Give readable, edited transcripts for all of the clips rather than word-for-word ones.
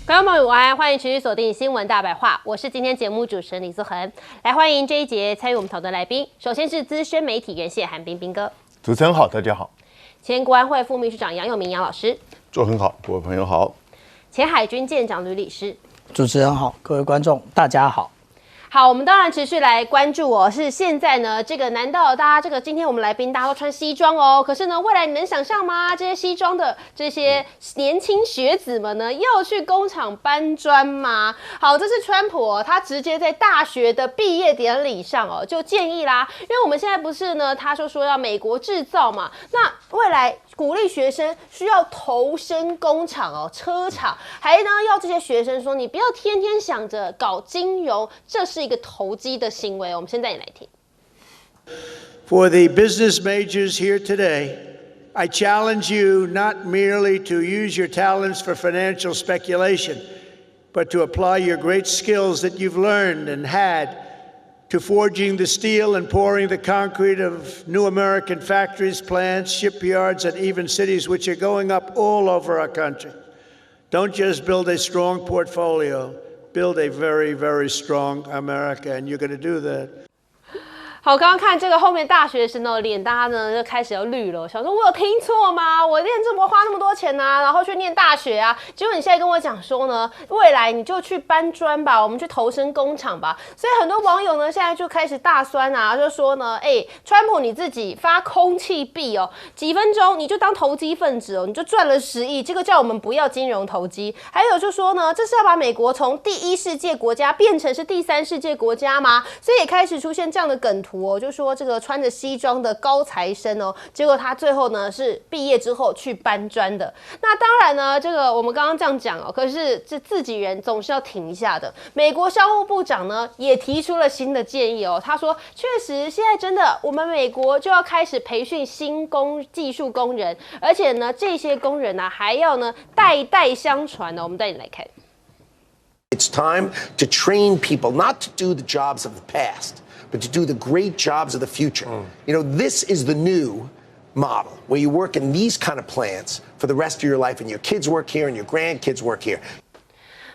观众朋友午安，欢迎持续锁定新闻大白话，我是今天节目主持人李素恒，来欢迎这一节参与我们讨论来宾。首先是资深媒体人谢寒冰冰哥，主持人好，大家好。前国安会副秘书长杨永明杨老师，做很好，各位朋友好。前海军舰长吕理事，主持人好，各位观众大家好。好，我们当然持续来关注哦。是现在呢，这个难道大家今天我们来宾大家都穿西装哦？可是呢，未来你能想象吗？这些西装的这些年轻学子们呢，要去工厂搬砖吗？好，这是川普哦，他直接在大学的毕业典礼上哦，就建议啦，因为我们现在不是呢，他说要美国制造嘛，那未来鼓励学生需要投身工厂哦，车厂，还呢要这些学生说，你不要天天想着搞金融，这是一个投机的行为。我们现在也来听。For the business majors here today, I challenge you not merely to use your talents for financial speculation, but to apply your great skills that you've learned and had to forging the steel and pouring the concrete of new American factories, plants, shipyards, and even cities which are going up all over our country. Don't just build a strong portfolio, build a very, very strong America, and you're going to do that. 好，刚刚看这个后面大学生的脸，大家呢就开始要绿了，想说我有听错吗？我花那么多钱啊，然后去念大学啊，结果你现在跟我讲说呢，未来你就去搬砖吧，我们去投身工厂吧。所以很多网友呢现在就开始大酸啊，就说呢，川普你自己发空气币哦，几分钟你就当投机分子哦，你就赚了10亿，这个叫我们不要金融投机。还有就说呢，这是要把美国从第一世界国家变成是第三世界国家吗？所以也开始出现这样的梗图。就说这个穿着西装的高材生哦，结果他最后呢是毕业之后去搬砖的。那当然呢，这个我们刚刚这样讲哦，可是这自己人总是要停一下的。美国商务部长呢也提出了新的建议哦，他说确实现在真的我们美国就要开始培训新技术工人，而且呢这些工人呢还要呢代代相传呢。我们带你来看。It's time to train people not to do the jobs of the past, but to do the great jobs of the future. You know, this is the new model where you work in these kind of plants for the rest of your life, and your kids work here and your grandkids work here.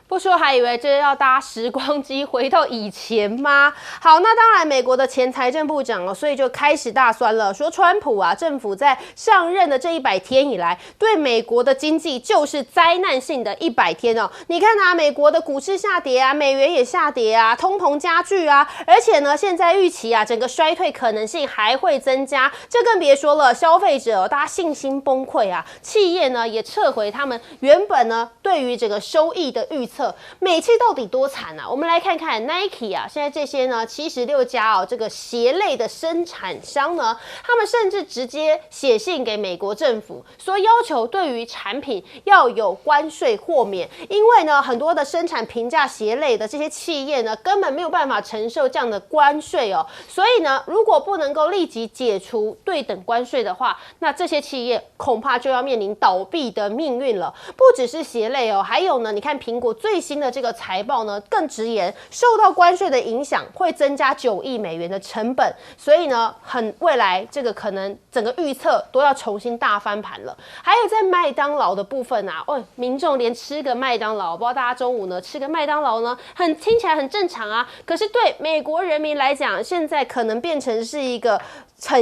不说还以为这要搭时光机回到以前吗？好，那当然，美国的前财政部长哦，所以就开始大酸了，说川普啊，政府在上任的这100天以来，对美国的经济就是灾难性的100天哦。你看啊，美国的股市下跌啊，美元也下跌啊，通膨加剧啊，而且呢，现在预期啊，整个衰退可能性还会增加，这更别说了，消费者大家信心崩溃啊，企业呢也撤回他们原本呢对于整个收益的预测。美企到底多惨啊？我们来看看 Nike 啊，现在这些呢76家哦，这个鞋类的生产商呢，他们甚至直接写信给美国政府，说要求对于产品要有关税豁免，因为呢很多的生产平价鞋类的这些企业呢，根本没有办法承受这样的关税哦，所以呢，如果不能够立即解除对等关税的话，那这些企业恐怕就要面临倒闭的命运了。不只是鞋类哦，还有呢，你看苹果最新的这个财报呢，更直言受到关税的影响，会增加9亿美元的成本，所以呢，未来这个可能整个预测都要重新大翻盘了。还有在麦当劳的部分啊，民众连吃个麦当劳，不知道大家中午呢吃个麦当劳呢，听起来很正常啊，可是对美国人民来讲，现在可能变成是一个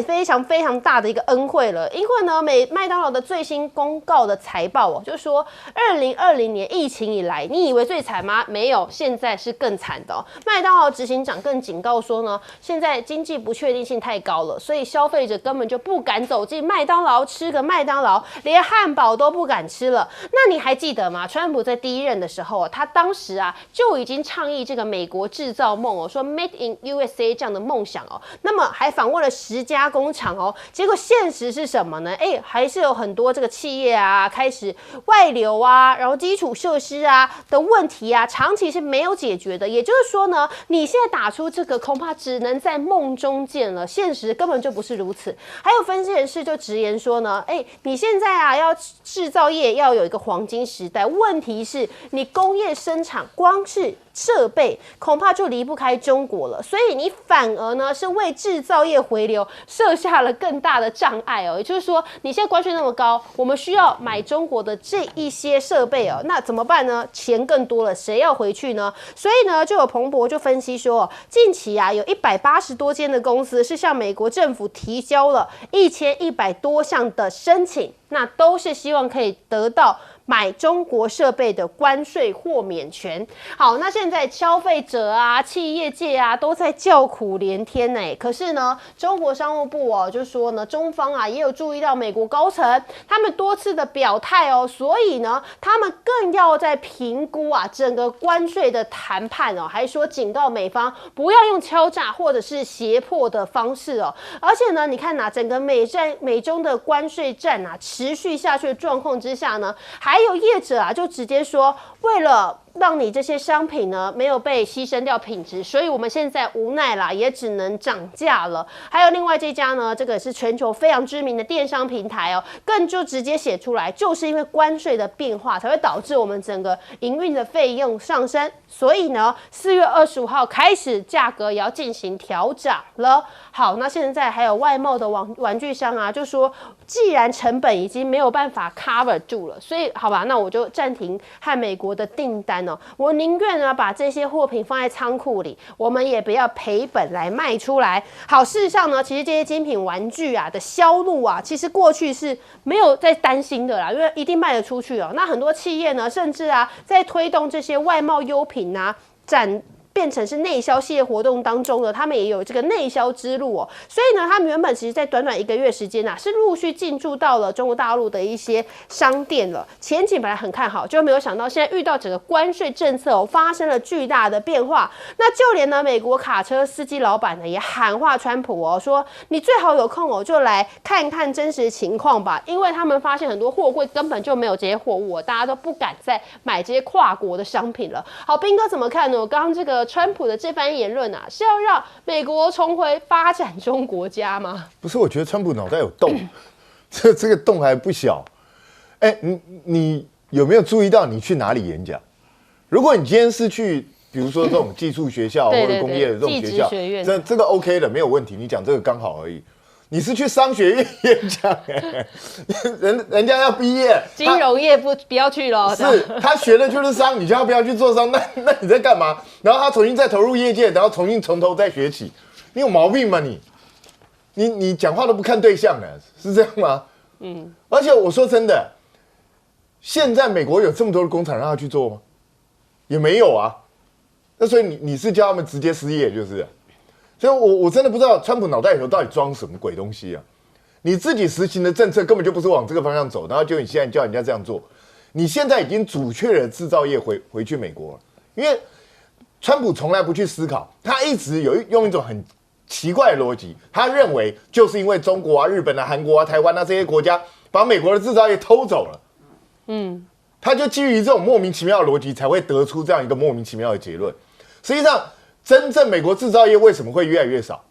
非常非常大的一个恩惠了，因为呢，麦当劳的最新公告的财报哦，就说2020年疫情以来，你以为最惨吗？没有，现在是更惨的哦。麦当劳执行长更警告说呢，现在经济不确定性太高了，所以消费者根本就不敢走进麦当劳吃个麦当劳，连汉堡都不敢吃了。那你还记得吗？川普在第一任的时候，他当时啊就已经倡议这个美国制造梦哦，说 Made in USA 这样的梦想哦，那么还访问了10家工厂哦，结果现实是什么呢？还是有很多这个企业啊开始外流啊，然后基础设施啊的问题啊，长期是没有解决的。也就是说呢，你现在打出这个恐怕只能在梦中见了，现实根本就不是如此。还有分析人士就直言说呢，你现在啊要制造业要有一个黄金时代，问题是你工业生产光是设备恐怕就离不开中国了，所以你反而呢是为制造业回流设下了更大的障碍哦。也就是说，你现在关税那么高，我们需要买中国的这一些设备哦，那怎么办呢？钱更多了，谁要回去呢？所以呢，就有彭博就分析说，近期啊有180多间的公司是向美国政府提交了1100多项的申请，那都是希望可以得到买中国设备的关税豁免权。好，那现在消费者啊、企业界啊都在叫苦连天呢。可是呢，中国商务部就说呢，中方啊也有注意到美国高层他们多次的表态哦，所以呢，他们更要在评估啊整个关税的谈判哦，还说警告美方不要用敲诈或者是胁迫的方式哦。而且呢，你看整个美中的关税战啊持续下去的状况之下呢，还有业者啊就直接说，为了让你这些商品呢没有被牺牲掉品质，所以我们现在无奈啦，也只能涨价了。还有另外这家呢，这个是全球非常知名的电商平台哦，更就直接写出来，就是因为关税的变化才会导致我们整个营运的费用上升，所以呢4月25号开始价格也要进行调涨了。好，那现在还有外贸的玩具商啊，就说既然成本已经没有办法 cover 住了，所以好吧，那我就暂停和美国的订单哦，我宁愿呢把这些货品放在仓库里，我们也不要赔本来卖出来。好，事实上呢，其实这些精品玩具啊的销路啊，其实过去是没有在担心的啦，因为一定卖得出去哦。那很多企业呢，甚至啊在推动这些外贸优品啊变成是内销系列活动当中呢，他们也有这个内销之路哦。所以呢，他们原本其实在短短1个月时间是陆续进驻到了中国大陆的一些商店了。前景本来很看好，就没有想到现在遇到整个关税政策发生了巨大的变化。那就连呢美国卡车司机老板呢也喊话川普说你最好有空就来看看真实情况吧，因为他们发现很多货柜根本就没有这些货物，大家都不敢再买这些跨国的商品了。好，彬哥怎么看呢？刚刚这个川普的这番言论是要让美国重回发展中国家吗？不是，我觉得川普脑袋有洞，这个洞还不小。你有没有注意到你去哪里演讲？如果你今天是去，比如说这种技术学校或者工业的这种学校，这个 OK 的，没有问题。你讲这个刚好而已。你是去商学院演讲，人家要毕业，金融业不要去了。是他学的就是商，你叫他不要去做商，那你在干嘛？然后他重新再投入业界，然后重新从头再学起，你有毛病吗你讲话都不看对象的，是这样吗？而且我说真的，现在美国有这么多的工厂让他去做吗？也没有啊。那所以你是叫他们直接失业就是。所以我真的不知道川普脑袋里头到底装什么鬼东西啊！你自己实行的政策根本就不是往这个方向走，然后就你现在叫人家这样做，你现在已经阻却了制造业回去美国了。因为川普从来不去思考，他一直用一种很奇怪的逻辑，他认为就是因为中国啊、日本啊、韩国啊、台湾啊这些国家把美国的制造业偷走了，他就基于这种莫名其妙的逻辑才会得出这样一个莫名其妙的结论。实际上，真正美国制造业为什么会越来越少？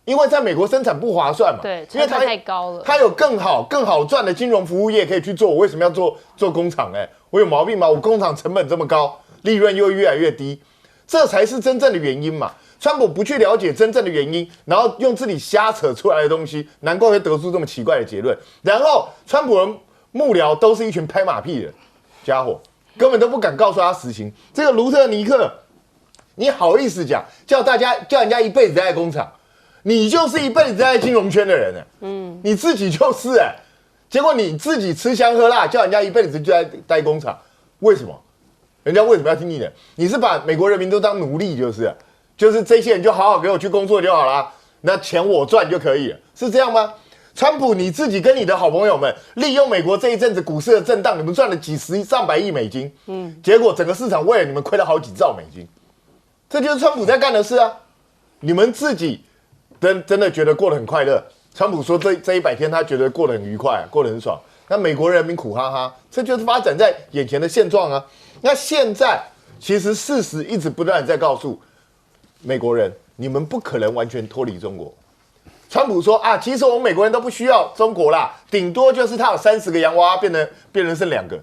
因为在美国生产不划算嘛，对，因为它太高了，它有更好赚的金融服务业可以去做，我为什么要做工厂？我有毛病吗？我工厂成本这么高，利润又越来越低，这才是真正的原因嘛。川普不去了解真正的原因，然后用自己瞎扯出来的东西，难怪会得出这么奇怪的结论。然后川普的幕僚都是一群拍马屁的家伙，根本都不敢告诉他实情。这个卢特尼克，你好意思讲叫人家一辈子待在工厂？你就是一辈子待在金融圈的人你自己就是结果你自己吃香喝辣，叫人家一辈子就在待工厂，为什么？人家为什么要听你的？你是把美国人民都当奴隶，就是这些人就好好给我去工作就好了，那钱我赚就可以了，是这样吗？川普你自己跟你的好朋友们利用美国这一阵子股市的震荡，你们赚了几十上百亿美金，结果整个市场为了你们亏了好几兆美金，这就是川普在干的事啊！你们自己真的觉得过得很快乐？川普说这100天他觉得过得很愉快，过得很爽。那美国人民苦哈哈，这就是发展在眼前的现状啊！那现在其实事实一直不断的在告诉美国人，你们不可能完全脱离中国。川普说其实我们美国人都不需要中国啦，顶多就是他有30个洋娃娃变成剩2个，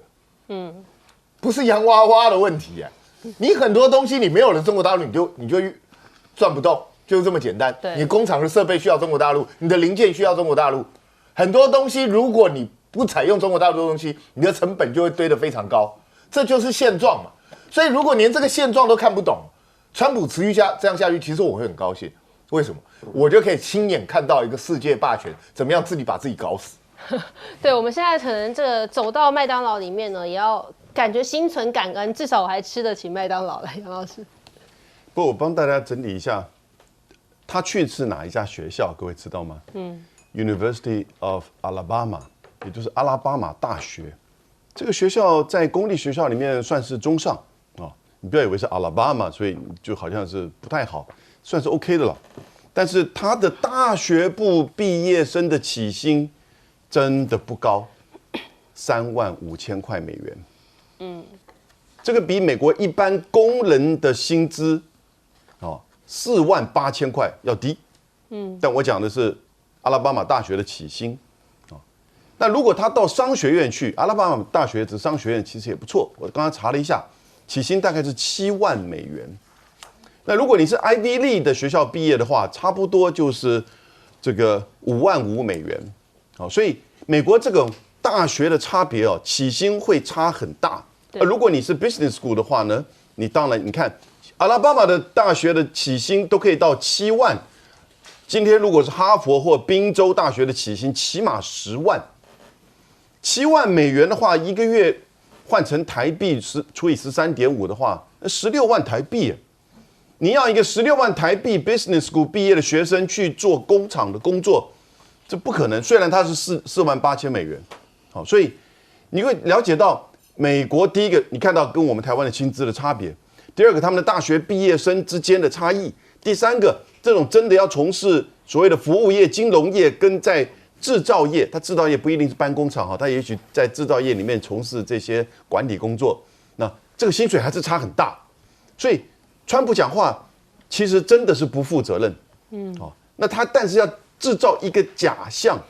不是洋娃娃的问题你很多东西你没有了中国大陆，你就赚不动，就是这么简单。对，你工厂的设备需要中国大陆，你的零件需要中国大陆，很多东西如果你不采用中国大陆的东西，你的成本就会堆得非常高，这就是现状嘛。所以如果连这个现状都看不懂，川普持续这样下去，其实我会很高兴。为什么？我就可以亲眼看到一个世界霸权怎么样自己把自己搞死。对，我们现在可能这个走到麦当劳里面呢，也要感觉心存感恩，至少我还吃得起麦当劳了，杨老师。不，我帮大家整理一下，他去的是哪一家学校？各位知道吗？University of Alabama， 也就是阿拉巴马大学。这个学校在公立学校里面算是中上啊，你不要以为是 Alabama， 所以就好像是不太好，算是 OK 的了。但是他的大学部毕业生的起薪真的不高，35000块美元。这个比美国一般工人的薪资48000块要低。但我讲的是阿拉巴马大学的起薪。那如果他到商学院去，阿拉巴马大学的商学院其实也不错。我刚刚查了一下，起薪大概是7万美元。那如果你是 Ivy League 的学校毕业的话，差不多就是这个5万5美元。所以美国这种大学的差别起薪会差很大。而如果你是 Business School 的话呢，你当然你看阿拉巴马的大学的起薪都可以到7万。今天如果是哈佛或宾州大学的起薪，起码10万。7万美元的话，一个月换成台币除以13.5的话，16万台币。你要一个16万台币 Business School 毕业的学生去做工厂的工作，这不可能。虽然他是48000美元，好，所以你会了解到美国第一个，你看到跟我们台湾的薪资的差别；第二个，他们的大学毕业生之间的差异；第三个，这种真的要从事所谓的服务业、金融业跟在制造业，他制造业不一定是搬工厂哈，他也许在制造业里面从事这些管理工作，那这个薪水还是差很大。所以川普讲话其实真的是不负责任，那他但是要制造一个假象，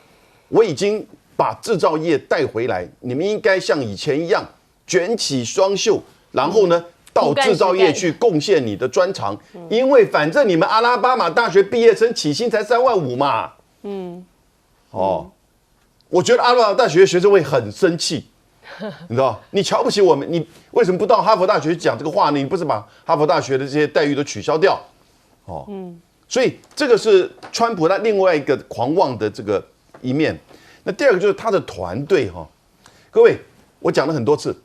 我已经把制造业带回来，你们应该像以前一样卷起双袖，然后呢到制造业去贡献你的专长，因为反正你们阿拉巴马大学毕业生起薪才3万5嘛，我觉得阿拉巴马大学的学生会很生气。你知道，你瞧不起我们，你为什么不到哈佛大学去讲这个话呢？你不是把哈佛大学的这些待遇都取消掉？所以这个是川普他另外一个狂妄的这个一面。那第二个就是他的团队各位，我讲了很多次，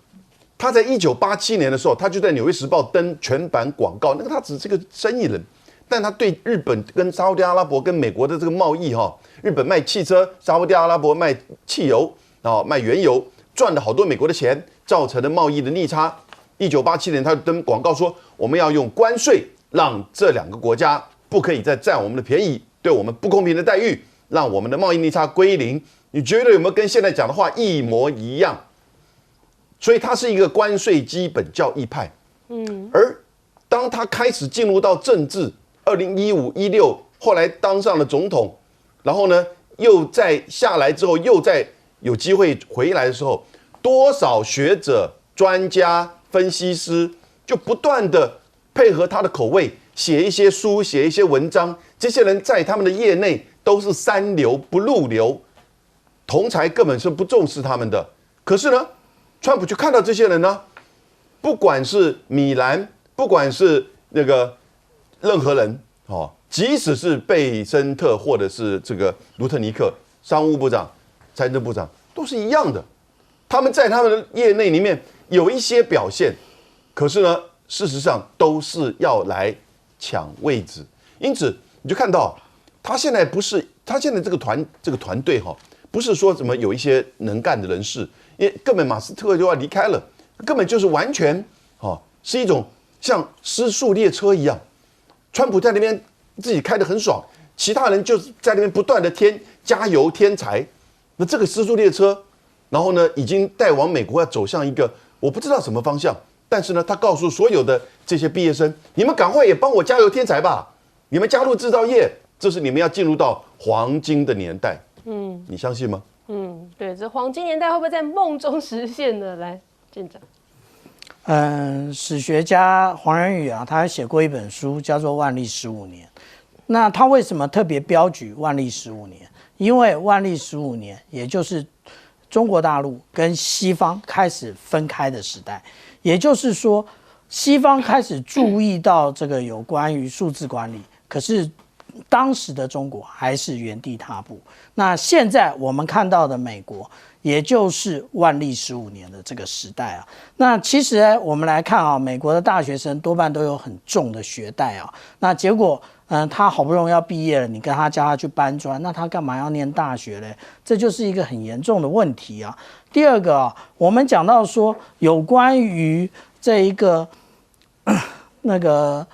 他在1987年的时候，他就在《纽约时报》登全版广告，那个他只是个生意人，但他对日本跟沙烏地阿拉伯跟美国的这个贸易日本卖汽车，沙烏地阿拉伯卖汽油，然后卖原油。赚了好多美国的钱，造成了贸易的逆差。1987年，他就登广告说，我们要用关税让这2个国家不可以再占我们的便宜，对我们不公平的待遇，让我们的贸易逆差归零。你觉得有没有跟现在讲的话一模一样？所以他是一个关税基本教义派。而当他开始进入到政治，2015、16，后来当上了总统，然后呢又在下来之后又在有机会回来的时候，多少学者、专家、分析师就不断的配合他的口味，写一些书，写一些文章。这些人在他们的业内都是三流不入流，同侪根本是不重视他们的。可是呢，川普就看到这些人呢，不管是米兰，不管是那个任何人即使是贝森特或者是这个卢特尼克商务部长、财政部长都是一样的，他们在他们的业内里面有一些表现，可是呢，事实上都是要来抢位置。因此，你就看到他现在这个团队不是说怎么有一些能干的人士，因为根本马斯克就要离开了，根本就是完全是一种像失速列车一样，川普在那边自己开得很爽，其他人就是在那边不断的加油添柴。那这个失速列车，然后呢，已经带往美国要走向一个我不知道什么方向，但是呢，他告诉所有的这些毕业生，你们赶快也帮我加油添柴吧，你们加入制造业，这是你们要进入到黄金的年代。你相信吗？对，这黄金年代会不会在梦中实现呢？来，舰长。史学家黄仁宇啊，他写过一本书叫做《万历15年》。那他为什么特别标举万历15年？因为万历15年，也就是中国大陆跟西方开始分开的时代，也就是说，西方开始注意到这个有关于数字管理，可是当时的中国还是原地踏步。那现在我们看到的美国，也就是万历15年的这个时代啊。那其实呢，我们来看啊，美国的大学生多半都有很重的学贷啊。那结果，他好不容易要毕业了，你跟他叫他去搬砖，那他干嘛要念大学嘞？这就是一个很严重的问题啊。第二个啊，我们讲到说有关于这一个那个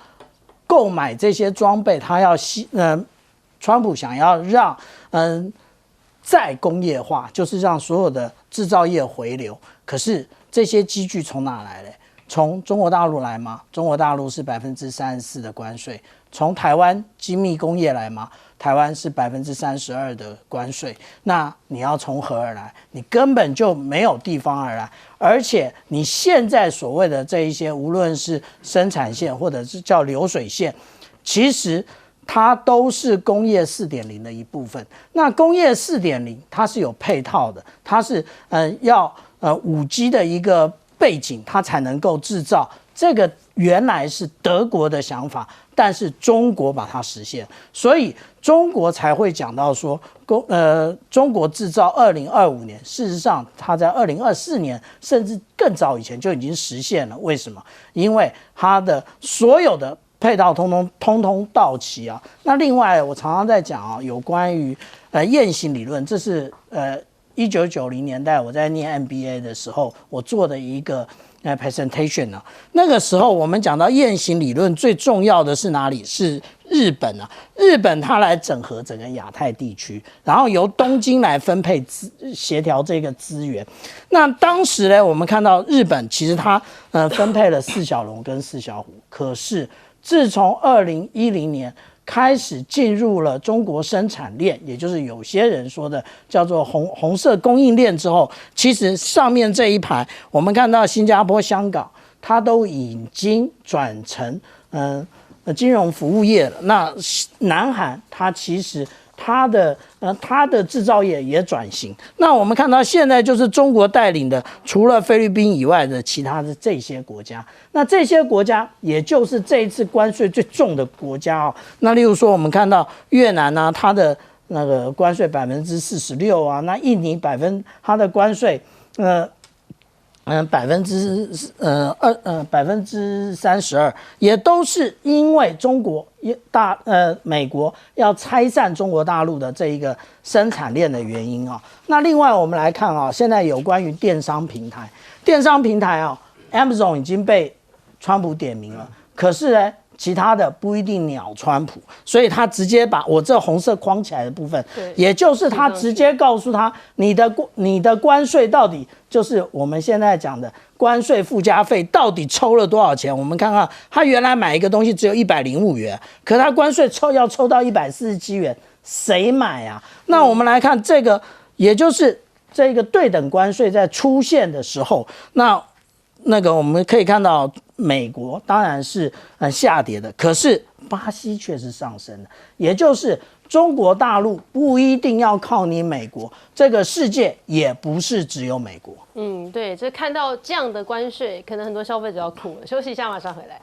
购买这些装备，他要川普想要让再工业化，就是让所有的制造业回流。可是这些机具从哪来嘞？从中国大陆来吗？中国大陆是34%的关税。从台湾精密工业来吗？台湾是32%的关税。那你要从何而来？你根本就没有地方而来。而且你现在所谓的这一些，无论是生产线或者是叫流水线，其实它都是工业4.0的一部分。那工业4.0它是有配套的，它是要5G 的一个背景，它才能够制造。这个原来是德国的想法，但是中国把它实现，所以中国才会讲到说，中国制造2025年，事实上它在2024年甚至更早以前就已经实现了。为什么？因为它的所有的配套通通到齐啊。那另外我常常在讲啊，有关于雁行理论，这是1990年代我在念 MBA 的时候我做的一个presentation 啊。那个时候我们讲到雁行理论最重要的是哪里？是日本啊。日本它来整合整个亚太地区，然后由东京来分配协调这个资源。那当时呢，我们看到日本其实它分配了4小龙跟4小虎，可是自从2010年开始进入了中国生产链，也就是有些人说的叫做红色供应链之后，其实上面这一排我们看到新加坡、香港，它都已经转成金融服务业了。那南韩它其实它的制造业也转型。那我们看到现在就是中国带领的，除了菲律宾以外的其他的这些国家。那这些国家也就是这一次关税最重的国家哦。那例如说我们看到越南啊，它的那个关税46%啊，那印尼它的关税32%，也都是因为美国要拆散中国大陆的这一个生产链的原因啊。那另外我们来看啊，现在有关于电商平台啊 ，Amazon 已经被川普点名了，可是呢，其他的不一定鸟川普，所以他直接把我这红色框起来的部分，也就是他直接告诉他，你的关税到底就是我们现在讲的关税附加费到底抽了多少钱？我们看看，他原来买一个东西只有105元，可他关税要抽到147元，谁买啊？那我们来看这个，也就是这个对等关税在出现的时候，那个我们可以看到，美国当然是下跌的，可是巴西却是上升的，也就是中国大陆不一定要靠你美国，这个世界也不是只有美国。对，这看到这样的关税，可能很多消费者要哭了。休息一下，马上回来。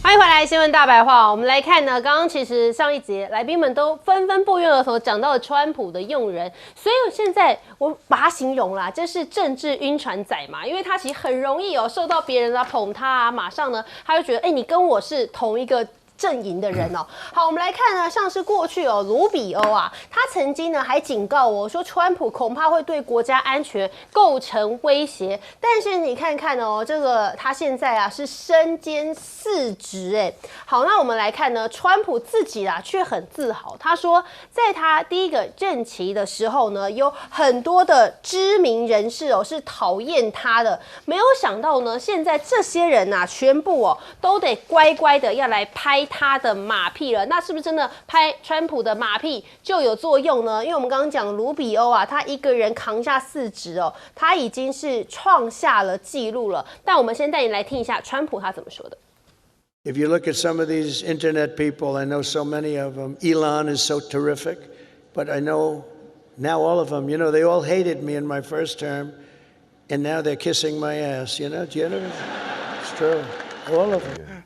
欢迎回来，新闻大白话。我们来看呢，刚刚其实上一节来宾们都纷纷不约而同讲到了川普的用人，所以现在我把它形容啦，这是政治晕船仔嘛，因为他其实很容易受到别人捧他啊，马上呢他就觉得，你跟我是同一个阵营的人哦。好，我们来看呢，像是过去卢比欧啊，他曾经呢还警告说川普恐怕会对国家安全构成威胁。但是你看看这个他现在啊是身兼4职哎。好，那我们来看呢，川普自己却很自豪，他说在他第一个任期的时候呢，有很多的知名人士是讨厌他的，没有想到呢，现在这些人全部都得乖乖的要来拍他的马屁了。那是不是真的拍川普的马屁就有作用呢？因为我们刚刚讲卢比欧他一个人扛下4职他已经是创下了纪录了。但我们先带你来听一下川普他怎么说的。If you look at some of these internet people, I know so many of them. Elon is so terrific, but I know now all of them, they all hated me in my first term, and now they're kissing my ass, Do you know? It's true. All of them.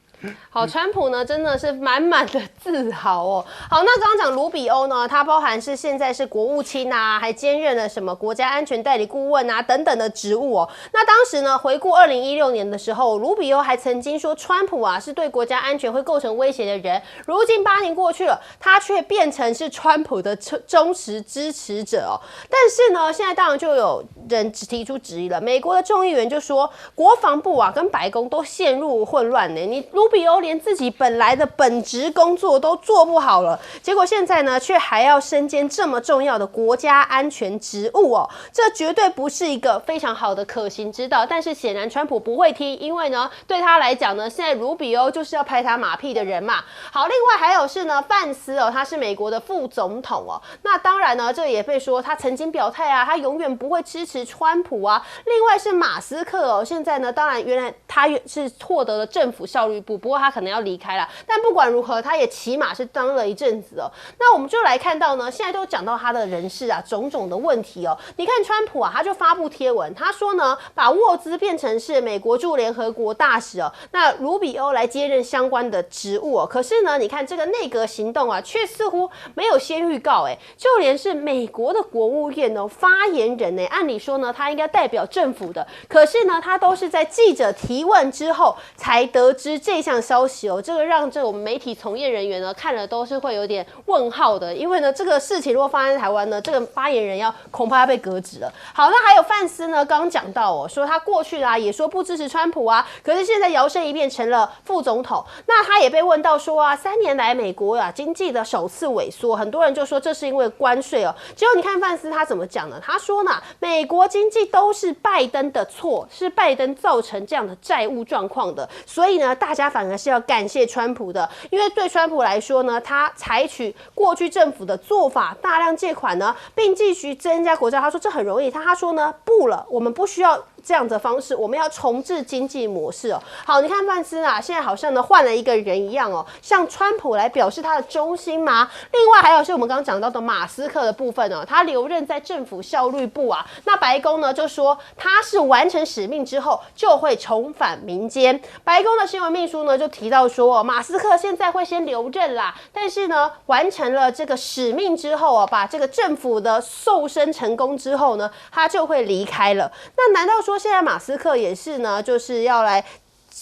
好，川普呢真的是满满的自豪哦。好，那刚刚讲卢比欧呢，他包含是现在是国务卿啊，还兼任了什么国家安全代理顾问啊等等的职务哦。那当时呢，回顾2016年的时候，卢比欧还曾经说川普是对国家安全会构成威胁的人。如今8年过去了，他却变成是川普的忠实支持者哦。但是呢，现在当然就有人提出质疑了。美国的众议员就说，国防部跟白宫都陷入混乱呢。你卢比欧连自己本来的本职工作都做不好了，结果现在呢，却还要身兼这么重要的国家安全职务哦，这绝对不是一个非常好的可行之道。但是显然川普不会听，因为呢，对他来讲呢，现在卢比欧就是要拍他马屁的人嘛。好，另外还有是呢，范斯他是美国的副总统哦，那当然呢，这也被说他曾经表态他永远不会支持川普啊。另外是马斯克现在呢，当然原来他是获得了政府效率部，不过他可能要离开了，但不管如何，他也起码是当了一阵子哦。那我们就来看到呢，现在都讲到他的人事种种的问题哦。你看川普他就发布贴文，他说呢，把沃兹变成是美国驻联合国大使哦，那卢比欧来接任相关的职务哦。可是呢，你看这个内阁行动却似乎没有先预告就连是美国的国务院发言人按理说呢，他应该代表政府的，可是呢，他都是在记者提问之后才得知这项消息哦。这个让我们媒体从业人员呢看了都是会有点问号的，因为呢这个事情如果发生在台湾呢，这个发言人恐怕要被革职了。好，那还有范斯呢，刚刚讲到说他过去也说不支持川普可是现在摇身一变成了副总统。那他也被问到说3年来美国经济的首次萎缩，很多人就说这是因为关税哦。结果你看范斯他怎么讲呢？他说呢，美国经济都是拜登的错，是拜登造成这样的债务状况的，所以呢，大家反而是要感谢川普的，因为对川普来说呢，他采取过去政府的做法，大量借款呢，并继续增加国债。他说这很容易，他说呢，不了，我们不需要这样的方式，我们要重置经济模式哦。好，你看范斯现在好像呢换了一个人一样哦，向川普来表示他的忠心吗？另外还有是我们刚刚讲到的马斯克的部分哦，他留任在政府效率部那白宫呢就说他是完成使命之后就会重返民间。白宫的新闻秘书呢就提到说马斯克现在会先留任啦，但是呢完成了这个使命之后把这个政府的瘦身成功之后呢，他就会离开了。那难道说现在马斯克也是呢，就是要来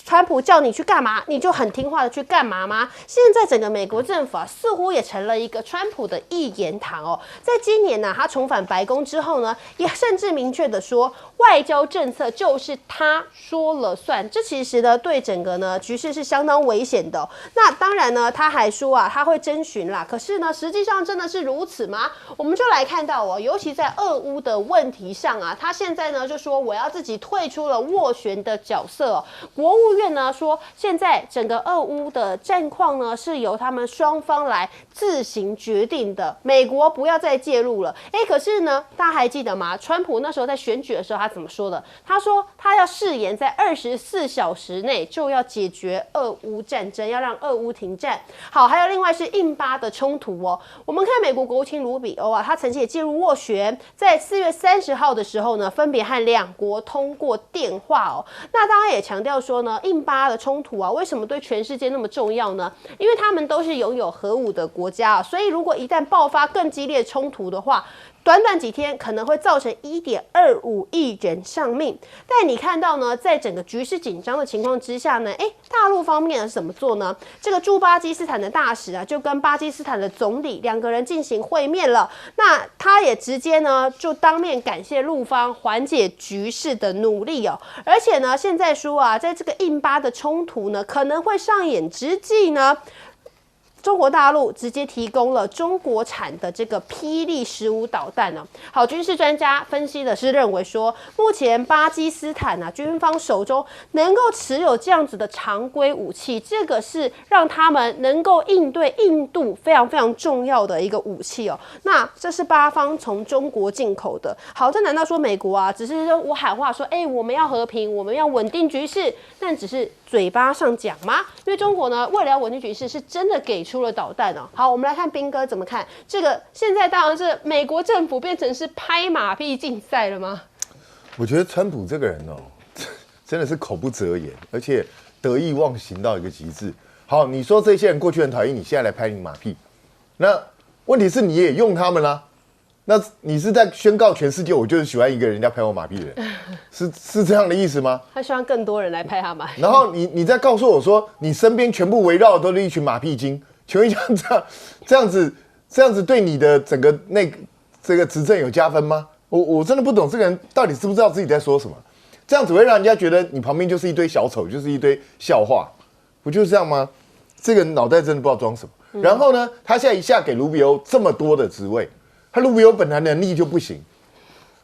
川普叫你去干嘛，你就很听话的去干嘛吗？现在整个美国政府似乎也成了一个川普的一言堂哦。在今年他重返白宫之后呢，也甚至明确的说，外交政策就是他说了算。这其实呢，对整个呢局势是相当危险的那当然呢，他还说他会征询啦。可是呢，实际上真的是如此吗？我们就来看到尤其在俄乌的问题上他现在呢就说我要自己退出了斡旋的角色国务院呢说，现在整个俄乌的战况呢是由他们双方来自行决定的，美国不要再介入了。可是呢，大家还记得吗？川普那时候在选举的时候，他怎么说的？他说他要誓言在24小时内就要解决俄乌战争，要让俄乌停战。好，还有另外是印巴的冲突我们看美国国务卿卢比欧他曾经也介入斡旋，在4月30号的时候呢，分别和两国通过电话那当然也强调说呢，印巴的冲突为什么对全世界那么重要呢？因为他们都是拥有核武的国家所以如果一旦爆发更激烈冲突的话，短短几天可能会造成1.25亿人丧命。但你看到呢，在整个局势紧张的情况之下呢，大陆方面是怎么做呢？这个驻巴基斯坦的大使啊，就跟巴基斯坦的总理2个人进行会面了。那他也直接呢，就当面感谢陆方缓解局势的努力哦。而且呢，现在说啊，在这个印巴的冲突呢，可能会上演之际呢，中国大陆直接提供了中国产的这个霹雳15导弹呢。好，军事专家分析的是认为说，目前巴基斯坦军方手中能够持有这样子的常规武器，这个是让他们能够应对印度非常非常重要的一个武器哦。那这是巴方从中国进口的。好，这难道说美国只是我喊话说，我们要和平，我们要稳定局势，但只是嘴巴上讲吗？因为中国呢，为了要稳定局势，是真的给出了导弹哦。好，我们来看彬哥怎么看这个。现在当然是美国政府变成是拍马屁竞赛了吗？我觉得川普这个人真的是口不择言，而且得意忘形到一个极致。好，你说这些人过去很讨厌你，现在来拍你马屁，那问题是你也用他们啦。那你是在宣告全世界，我就是喜欢一个人家拍我马屁的人，是这样的意思吗？他希望更多人来拍他马屁。然后你再告诉我说，你身边全部围绕的都是一群马屁精，请问一下，这样子对你的整个这个执政有加分吗？我真的不懂这个人到底知不知道自己在说什么？这样只会让人家觉得你旁边就是一堆小丑，就是一堆笑话，不就是这样吗？这个脑袋真的不知道装什么。然后呢，他现在一下给卢比欧这么多的职位。他卢比欧本来能力就不行，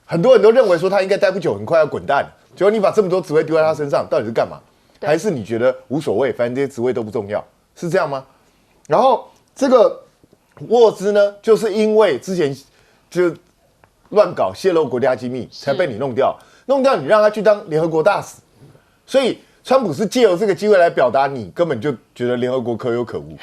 很多人都认为说他应该待不久，很快要滚蛋。结果你把这么多职位丢在他身上，到底是干嘛？还是你觉得无所谓，反正这些职位都不重要，是这样吗？然后这个沃兹呢，就是因为之前就乱搞泄露国家机密，才被你弄掉你让他去当联合国大使，所以川普是借由这个机会来表达你根本就觉得联合国可有可无，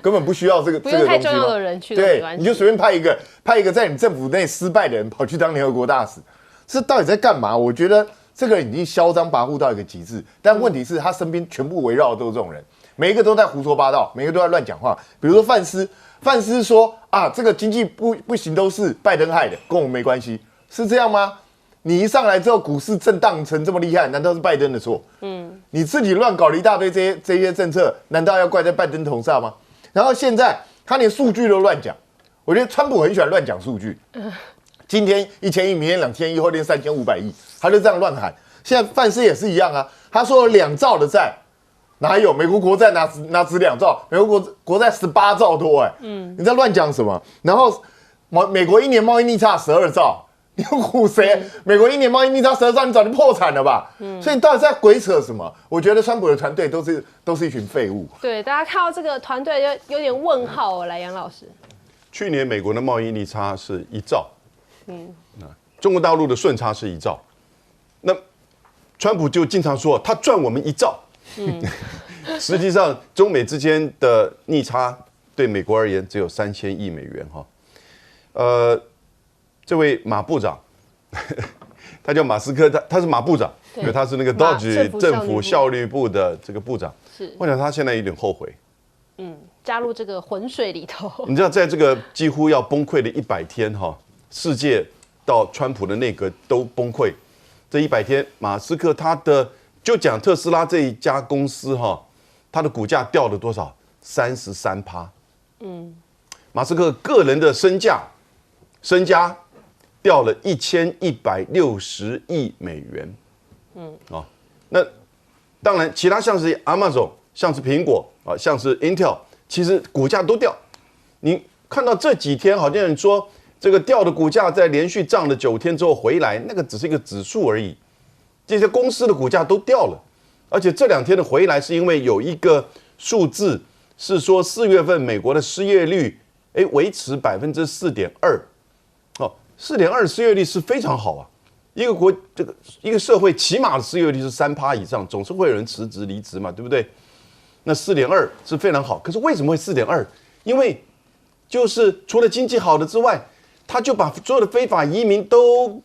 根本不需要这个不用太重要的人去，对，你就随便派一个在你政府内失败的人跑去当联合国大使，这到底在干嘛？我觉得这个人已经嚣张跋扈到一个极致，但问题是他身边全部围绕的都是这种人，每一个都在胡说八道，每一个都在乱讲话。比如说范斯说这个经济不行都是拜登害的，跟我们没关系，是这样吗？你一上来之后，股市震荡成这么厉害，难道是拜登的错？你自己乱搞了一大堆这些政策，难道要怪在拜登头上吗？然后现在他连数据都乱讲，我觉得川普很喜欢乱讲数据。今天1000亿，明天2000亿，后天3500亿，他就这样乱喊。现在范斯也是一样啊，他说2兆的债，哪有美国国债哪止2兆？美国国债18兆多你在乱讲什么？然后美国1年贸易逆差12兆。你唬谁？美国1年贸易逆差12兆，你早就破产了吧？所以你到底在鬼扯什么？我觉得川普的团队都是一群废物。对，大家看到这个团队就有点问号哦。来，杨老师，去年美国的贸易逆差是1兆，中国大陆的顺差是1兆，那川普就经常说他赚我们1兆，实际上中美之间的逆差对美国而言只有3000亿美元这位马部长，他叫马斯克，他是马部长，因为他是那个 Dodge 政府效率部的这个部长。是，我想他现在有点后悔，加入这个浑水里头。你知道，在这个几乎要崩溃的100天世界到川普的内阁都崩溃，这100天，马斯克就讲特斯拉这一家公司他的股价掉了多少？33%。马斯克个人的身家掉了1160亿美元，那当然，其他像是 Amazon、像是苹果像是 Intel， 其实股价都掉。你看到这几天，好像人说这个掉的股价在连续涨了9天之后回来，那个只是一个指数而已，这些公司的股价都掉了。而且这2天的回来是因为有一个数字是说4月份美国的失业率维持4.2%。4.2%失业率是非常好啊，一个社会起码的失业率是3%以上，总是会有人辞职离职嘛，对不对？那4.2%是非常好，可是为什么会4.2%？因为就是除了经济好的之外，他就把所有的非法移民都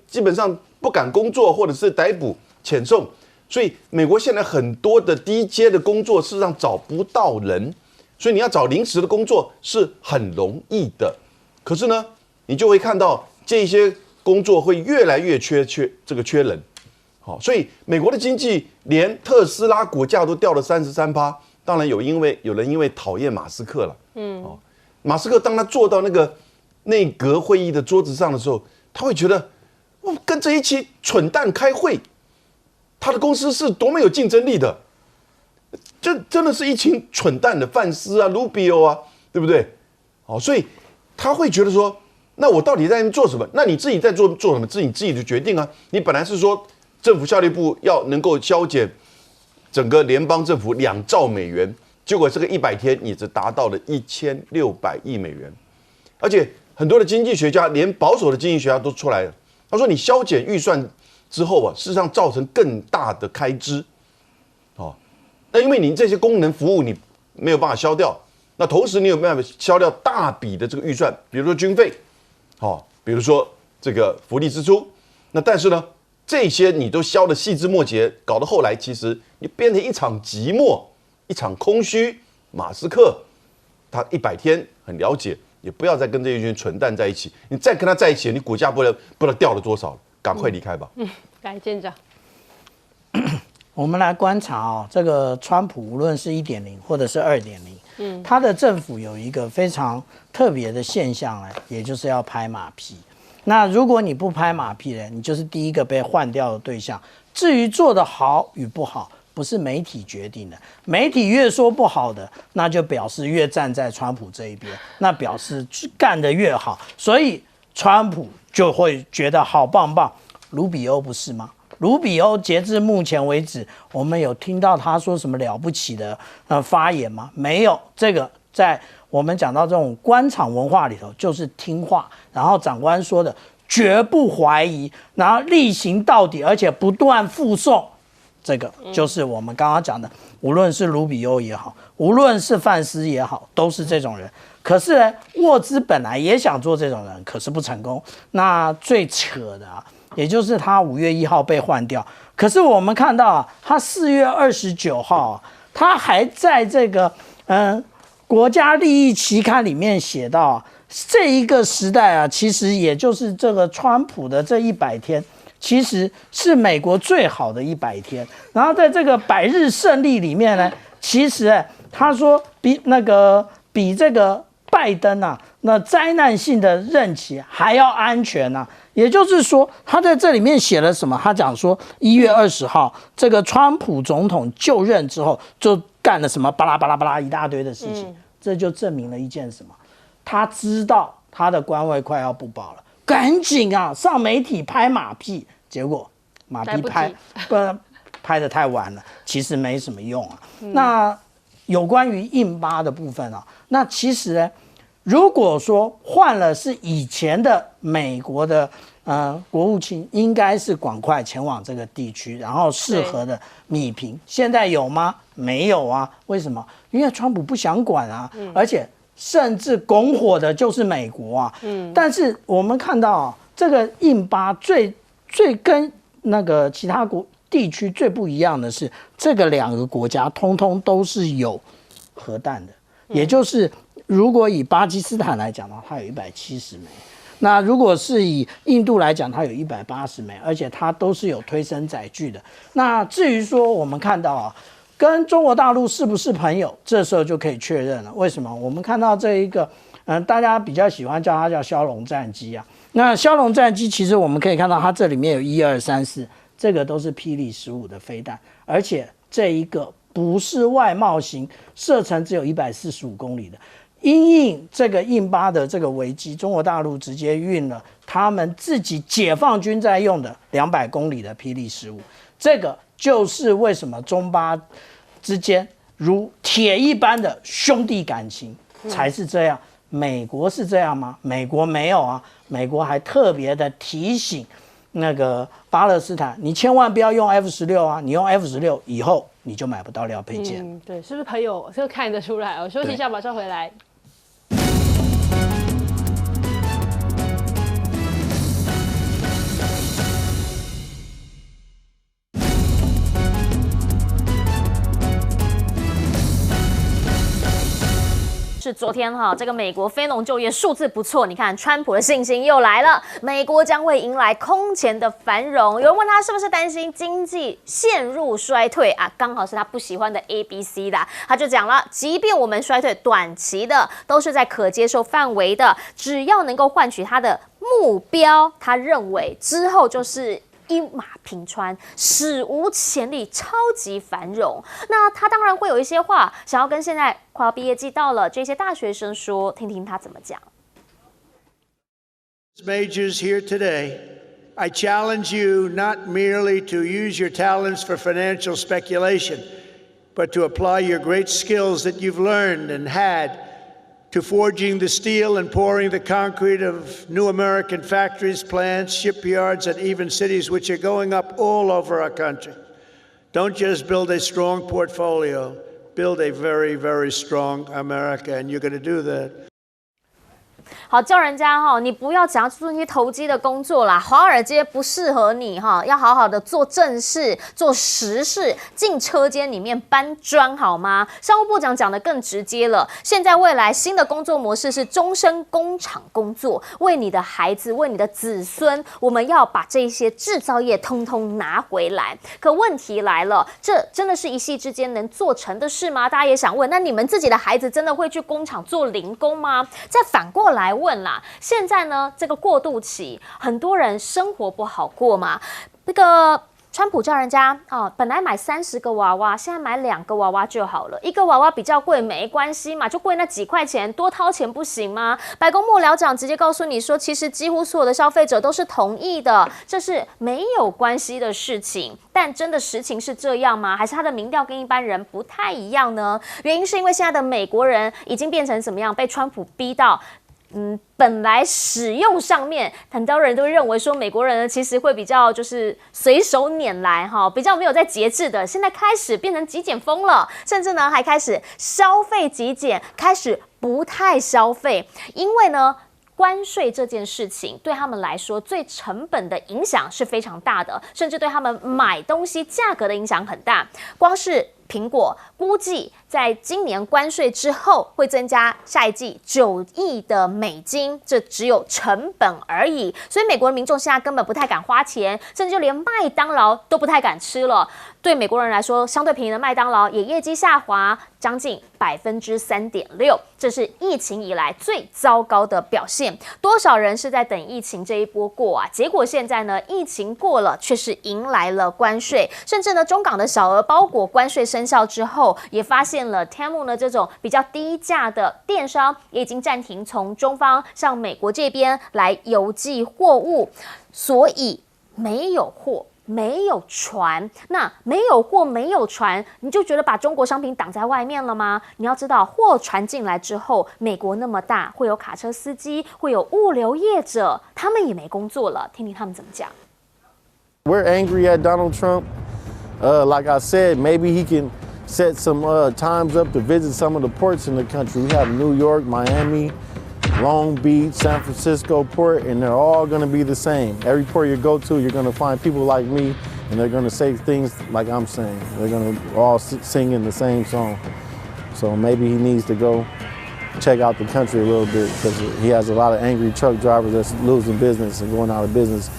基本上不敢工作，或者是逮捕遣送，所以美国现在很多的低阶的工作事实上找不到人，所以你要找临时的工作是很容易的，可是呢？你就会看到这些工作会越来越缺人。好，所以美国的经济连特斯拉股价都掉了33%，当然有人因为讨厌马斯克了，马斯克当他坐到那个内阁会议的桌子上的时候，他会觉得我跟这一群蠢蛋开会，他的公司是多么有竞争力的，这真的是一群蠢蛋的范斯啊、卢比欧啊，对不对？好，所以他会觉得说，那我到底在那边做什么？那你自己在做什么？你自己的决定啊。你本来是说政府效率部要能够削减整个联邦政府2兆美元，结果这个100天你只达到了1600亿美元，而且很多的经济学家，连保守的经济学家都出来了，他说你削减预算之后啊，事实上造成更大的开支，那因为你这些功能服务你没有办法消掉，那同时你有办法消掉大笔的这个预算，比如说军费，比如说这个福利支出，那但是呢？这些你都消得细枝末节，搞到后来，其实你变成一场寂寞，一场空虚。马斯克他100天很了解，也不要再跟这一群蠢蛋在一起。你再跟他在一起，你股价不知道掉了多少，赶快离开吧。来，舰长，我们来观察这个川普无论是1.0或者是2.0，他的政府有一个非常特别的现象也就是要拍马屁。那如果你不拍马屁呢，你就是第一个被换掉的对象。至于做得好与不好，不是媒体决定的，媒体越说不好的，那就表示越站在川普这一边，那表示干得越好，所以川普就会觉得好棒棒。卢比欧不是吗？卢比欧截至目前为止，我们有听到他说什么了不起的发言吗？没有。这个在我们讲到这种官场文化里头，就是听话，然后长官说的绝不怀疑，然后例行到底，而且不断附送。这个就是我们刚刚讲的，无论是卢比欧也好，无论是范斯也好，都是这种人。可是呢，沃兹本来也想做这种人，可是不成功。那最扯的也就是他5月1号被换掉。可是我们看到他4月29号他还在这个国家利益期刊里面写到这一个时代其实也就是这个川普的这100天，其实是美国最好的100天。然后在这个百日胜利里面呢，其实他说比这个拜登那灾难性的任期还要安全也就是说，他在这里面写了什么？他讲说1月20号这个川普总统就任之后就干了什么巴拉巴拉巴拉一大堆的事情，这就证明了一件什么？他知道他的官位快要不保了，赶紧上媒体拍马屁，结果马屁拍得太晚了，其实没什么用那有关于印巴的部分那其实呢，如果说换了是以前的美国的国务卿，应该是赶快前往这个地区，然后适合的弭平。现在有吗？没有为什么？因为川普不想管而且甚至拱火的就是美国但是我们看到这个印巴最跟那个其他地区最不一样的是，这个2个国家通通都是有核弹的，也就是如果以巴基斯坦来讲它有170枚。那如果是以印度来讲，它有180枚，而且它都是有推升载具的。那至于说我们看到跟中国大陆是不是朋友，这时候就可以确认了。为什么？我们看到这一个大家比较喜欢叫它叫枭龙战机那枭龙战机其实我们可以看到它这里面有1、2、3、4，这个都是霹雳15的飞弹，而且这一个不是外贸型，射程只有145公里的。因应这个印巴的这个危机，中国大陆直接运了他们自己解放军在用的200公里的霹雳15，这个就是为什么中巴之间如铁一般的兄弟感情才是这样。美国是这样吗？美国没有美国还特别的提醒那个巴勒斯坦，你千万不要用 F16你用 F16以后你就买不到料配件。对，是不是朋友？这个看得出来休息一下，马上回来。是昨天这个美国非农就业数字不错，你看川普的信心又来了，美国将会迎来空前的繁荣。有人问他是不是担心经济陷入衰退啊？刚好是他不喜欢的 ABC 的，他就讲了，即便我们衰退，短期的都是在可接受范围的，只要能够换取他的目标，他认为之后就是一马平川，史无前例，超级繁荣。那他当然会有一些话想要跟现在快要毕业季到了这些大学生说，听听他怎么讲。Majors here today, I challenge you not merely to use your talents for financial speculation, but to apply your great skills that you've learned and had to forging the steel and pouring the concrete of new American factories, plants, shipyards, and even cities which are going up all over our country. Don't just build a strong portfolio, build a very, very strong America, and you're going to do that. 好，叫人家你不要想要做那些投机的工作啦，华尔街不适合你要好好的做正事、做实事，进车间里面搬砖好吗？商务部长讲的更直接了，现在未来新的工作模式是终身工厂工作，为你的孩子、为你的子孙，我们要把这些制造业通通拿回来。可问题来了，这真的是一夕之间能做成的事吗？大家也想问，那你们自己的孩子真的会去工厂做零工吗？再反过来问啦，现在呢这个过渡期，很多人生活不好过嘛，那个川普叫人家本来买30个娃娃，现在买2个娃娃就好了，一个娃娃比较贵没关系嘛，就贵那几块钱，多掏钱不行吗？白宫幕僚长直接告诉你说，其实几乎所有的消费者都是同意的，这是没有关系的事情。但真的实情是这样吗？还是他的民调跟一般人不太一样呢？原因是因为现在的美国人已经变成怎么样，被川普逼到本来使用上面，很多人都认为说美国人呢其实会比较就是随手拈来比较没有在节制的，现在开始变成极简风了，甚至呢还开始消费极简，开始不太消费，因为呢关税这件事情对他们来说，最成本的影响是非常大的，甚至对他们买东西价格的影响很大。光是苹果估计在今年关税之后会增加下一季9亿的美金，这只有成本而已。所以美国的民众现在根本不太敢花钱，甚至就连麦当劳都不太敢吃了。对美国人来说，相对便宜的麦当劳也业绩下滑将近3.6%，这是疫情以来最糟糕的表现。多少人是在等疫情这一波过啊？结果现在呢，疫情过了，却是迎来了关税，甚至呢，中港的小额包裹关税生效之后，也发现了 Temu 呢这种比较低价的电商也已经暂停从中方向美国这边来邮寄货物，所以没有货。没有船，那没有货没有船，你就觉得把中国商品挡在外面了吗？你要知道，货船进来之后，美国那么大，会有卡车司机，会有物流业者，他们也没工作了。听听他们怎么讲。We're angry at Donald Trump. Like I said, maybe he can set some times up to visit some of the ports in the country. We have New York, Miami, Long Beach, San Francisco port, and they're all going to be the same. Every port you go to, you're going to find people like me, and they're going to say things like I'm saying. They're going to all sing in the same song. So maybe he needs to go check out the country a little bit because he has a lot of angry truck drivers that's losing business and going out of business.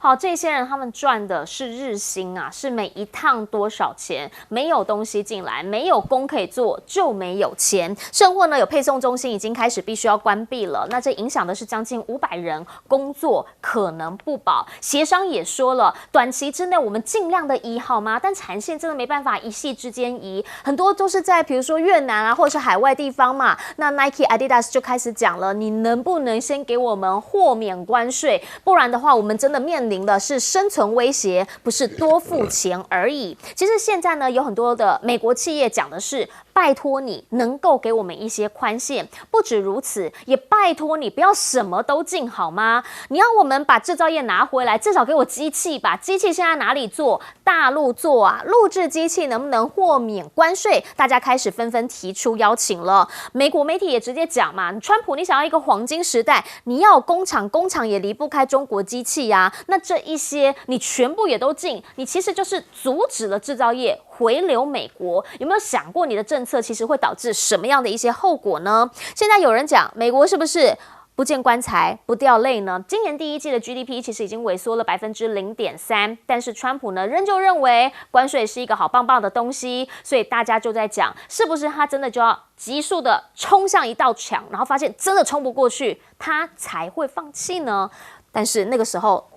好，这些人他们赚的是日薪啊，是每一趟多少钱？没有东西进来，没有工可以做，就没有钱。甚或呢，有配送中心已经开始必须要关闭了，那这影响的是将近500人工作可能不保。协商也说了，短期之内我们尽量的移好吗？但产线真的没办法一夕之间移，很多都是在比如说越南啊，或者是海外地方嘛。那 Nike、Adidas 就开始讲了，你能不能先给我们豁免关税？不然的话，我们真的面临的是生存威胁，不是多付钱而已。其实现在呢，有很多的美国企业讲的是，拜托你能够给我们一些宽限。不止如此，也拜托你不要什么都进好吗？你要我们把制造业拿回来，至少给我机器吧。机器现在哪里做？大陆做啊。录制机器能不能豁免关税？大家开始纷纷提出邀请了。美国媒体也直接讲嘛，川普你想要一个黄金时代，你要工厂，工厂也离不开中国机器啊。那这一些你全部也都禁，你其实就是阻止了制造业回流美国。有没有想过你的政策其实会导致什么样的一些后果呢？现在有人讲，美国是不是不见棺材不掉泪呢？今年第一季的 GDP 其实已经萎缩了0.3%，但是川普呢仍旧认为关税是一个好棒棒的东西，所以大家就在讲，是不是他真的就要急速的冲向一道墙，然后发现真的冲不过去，他才会放弃呢？但是那个时候，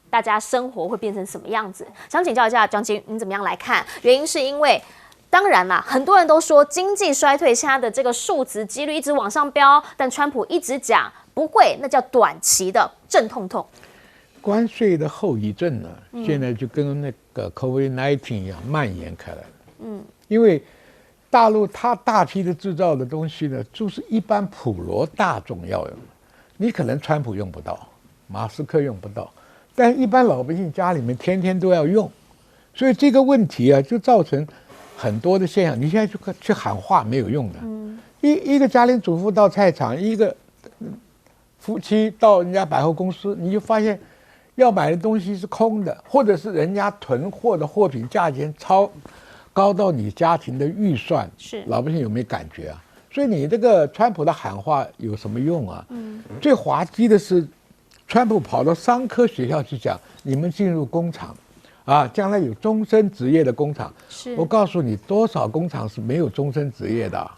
大家生活会变成什么样子？想请教一下张金，你怎么样来看？原因是因为。当然啦，很多人都说经济衰退现在的这个数值几率一直往上飙，但川普一直讲不会，那叫短期的阵痛痛。关税的后遗症呢，现在就跟那个 COVID-19 一样蔓延开来了。因为大陆它大批的制造的东西呢，就是一般普罗大众要用，你可能川普用不到，马斯克用不到，但一般老百姓家里面天天都要用，所以这个问题啊，就造成很多的现象。你现在去喊话没有用的。一个家庭主妇到菜场，一个夫妻到人家百货公司，你就发现要买的东西是空的，或者是人家囤货的货品价钱超高到你家庭的预算。是老百姓有没有感觉啊？所以你这个川普的喊话有什么用啊？最滑稽的是，川普跑到商科学校去讲，你们进入工厂。将来有终身职业的工厂，我告诉你，多少工厂是没有终身职业的？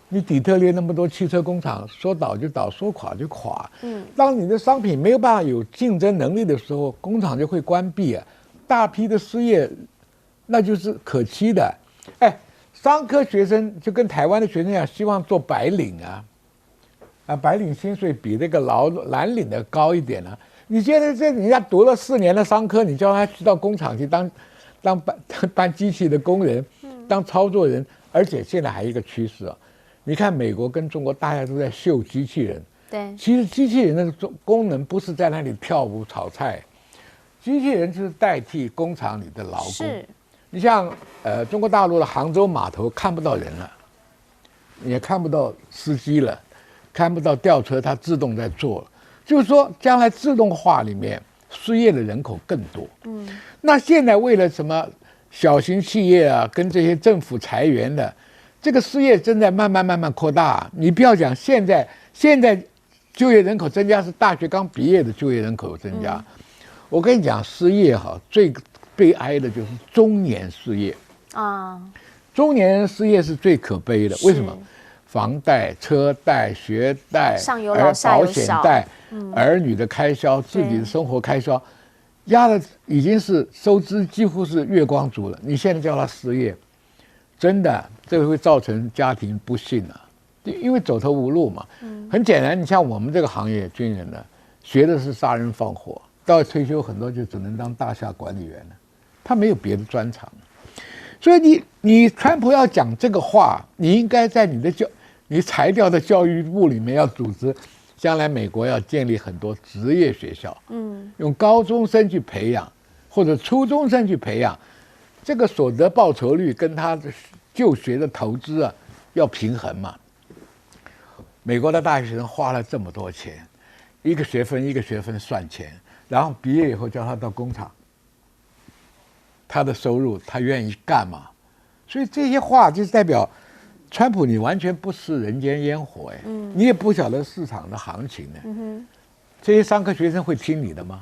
你底特律那么多汽车工厂，说倒就倒，说垮就垮。当你的商品没有办法有竞争能力的时候，工厂就会关闭啊，大批的失业，那就是可期的。商科学生就跟台湾的学生一样，希望做白领白领薪水比那个蓝领的高一点啊。你现在人家读了4年的商科，你叫他去到工厂去当搬机器的工人，当操作人，而且现在还有一个趋势啊，你看美国跟中国大家都在秀机器人，对，其实机器人的功能不是在那里跳舞炒菜，机器人就是代替工厂里的劳工。是，你像中国大陆的杭州码头看不到人了，也看不到司机了，看不到吊车，它自动在做了。就是说，将来自动化里面失业的人口更多。那现在为了什么小型企业啊，跟这些政府裁员的，这个失业正在慢慢扩大。你不要讲现在就业人口增加是大学刚毕业的就业人口增加。我跟你讲，失业最悲哀的就是中年失业啊。中年人失业是最可悲的，为什么？房贷、车贷、学贷、上有老下有保险贷、儿女的开销、自己的生活开销，压的已经是收支几乎是月光族了。你现在叫他失业，真的这个会造成家庭不幸啊，因为走投无路嘛。很简单，你像我们这个行业，军人呢，学的是杀人放火，到退休很多就只能当大厦管理员了，他没有别的专长。所以你川普要讲这个话，你应该在你裁掉的教育部里面要组织，将来美国要建立很多职业学校，用高中生去培养，或者初中生去培养，这个所得报酬率跟他的就学的投资啊要平衡嘛。美国的大学生花了这么多钱，一个学分一个学分算钱，然后毕业以后叫他到工厂，他的收入他愿意干嘛？所以这些话就是代表川普你完全不食人间烟火你也不晓得市场的行情呢。这些商科学生会听你的吗？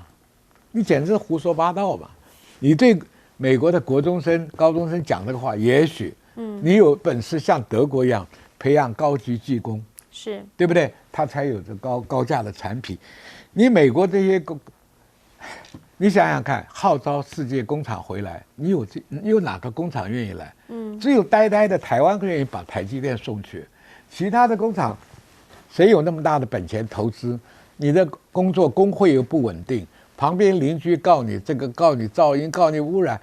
你简直是胡说八道吧！你对美国的国中生、高中生讲这个话，也许你有本事像德国一样培养高级技工，是对不对？他才有这高价的产品。你美国这些你想想看，号召世界工厂回来，你有哪个工厂愿意来？只有呆呆的台湾愿意把台积电送去，其他的工厂谁有那么大的本钱投资？你的工作工会又不稳定，旁边邻居告你这个，告你噪音，告你污染，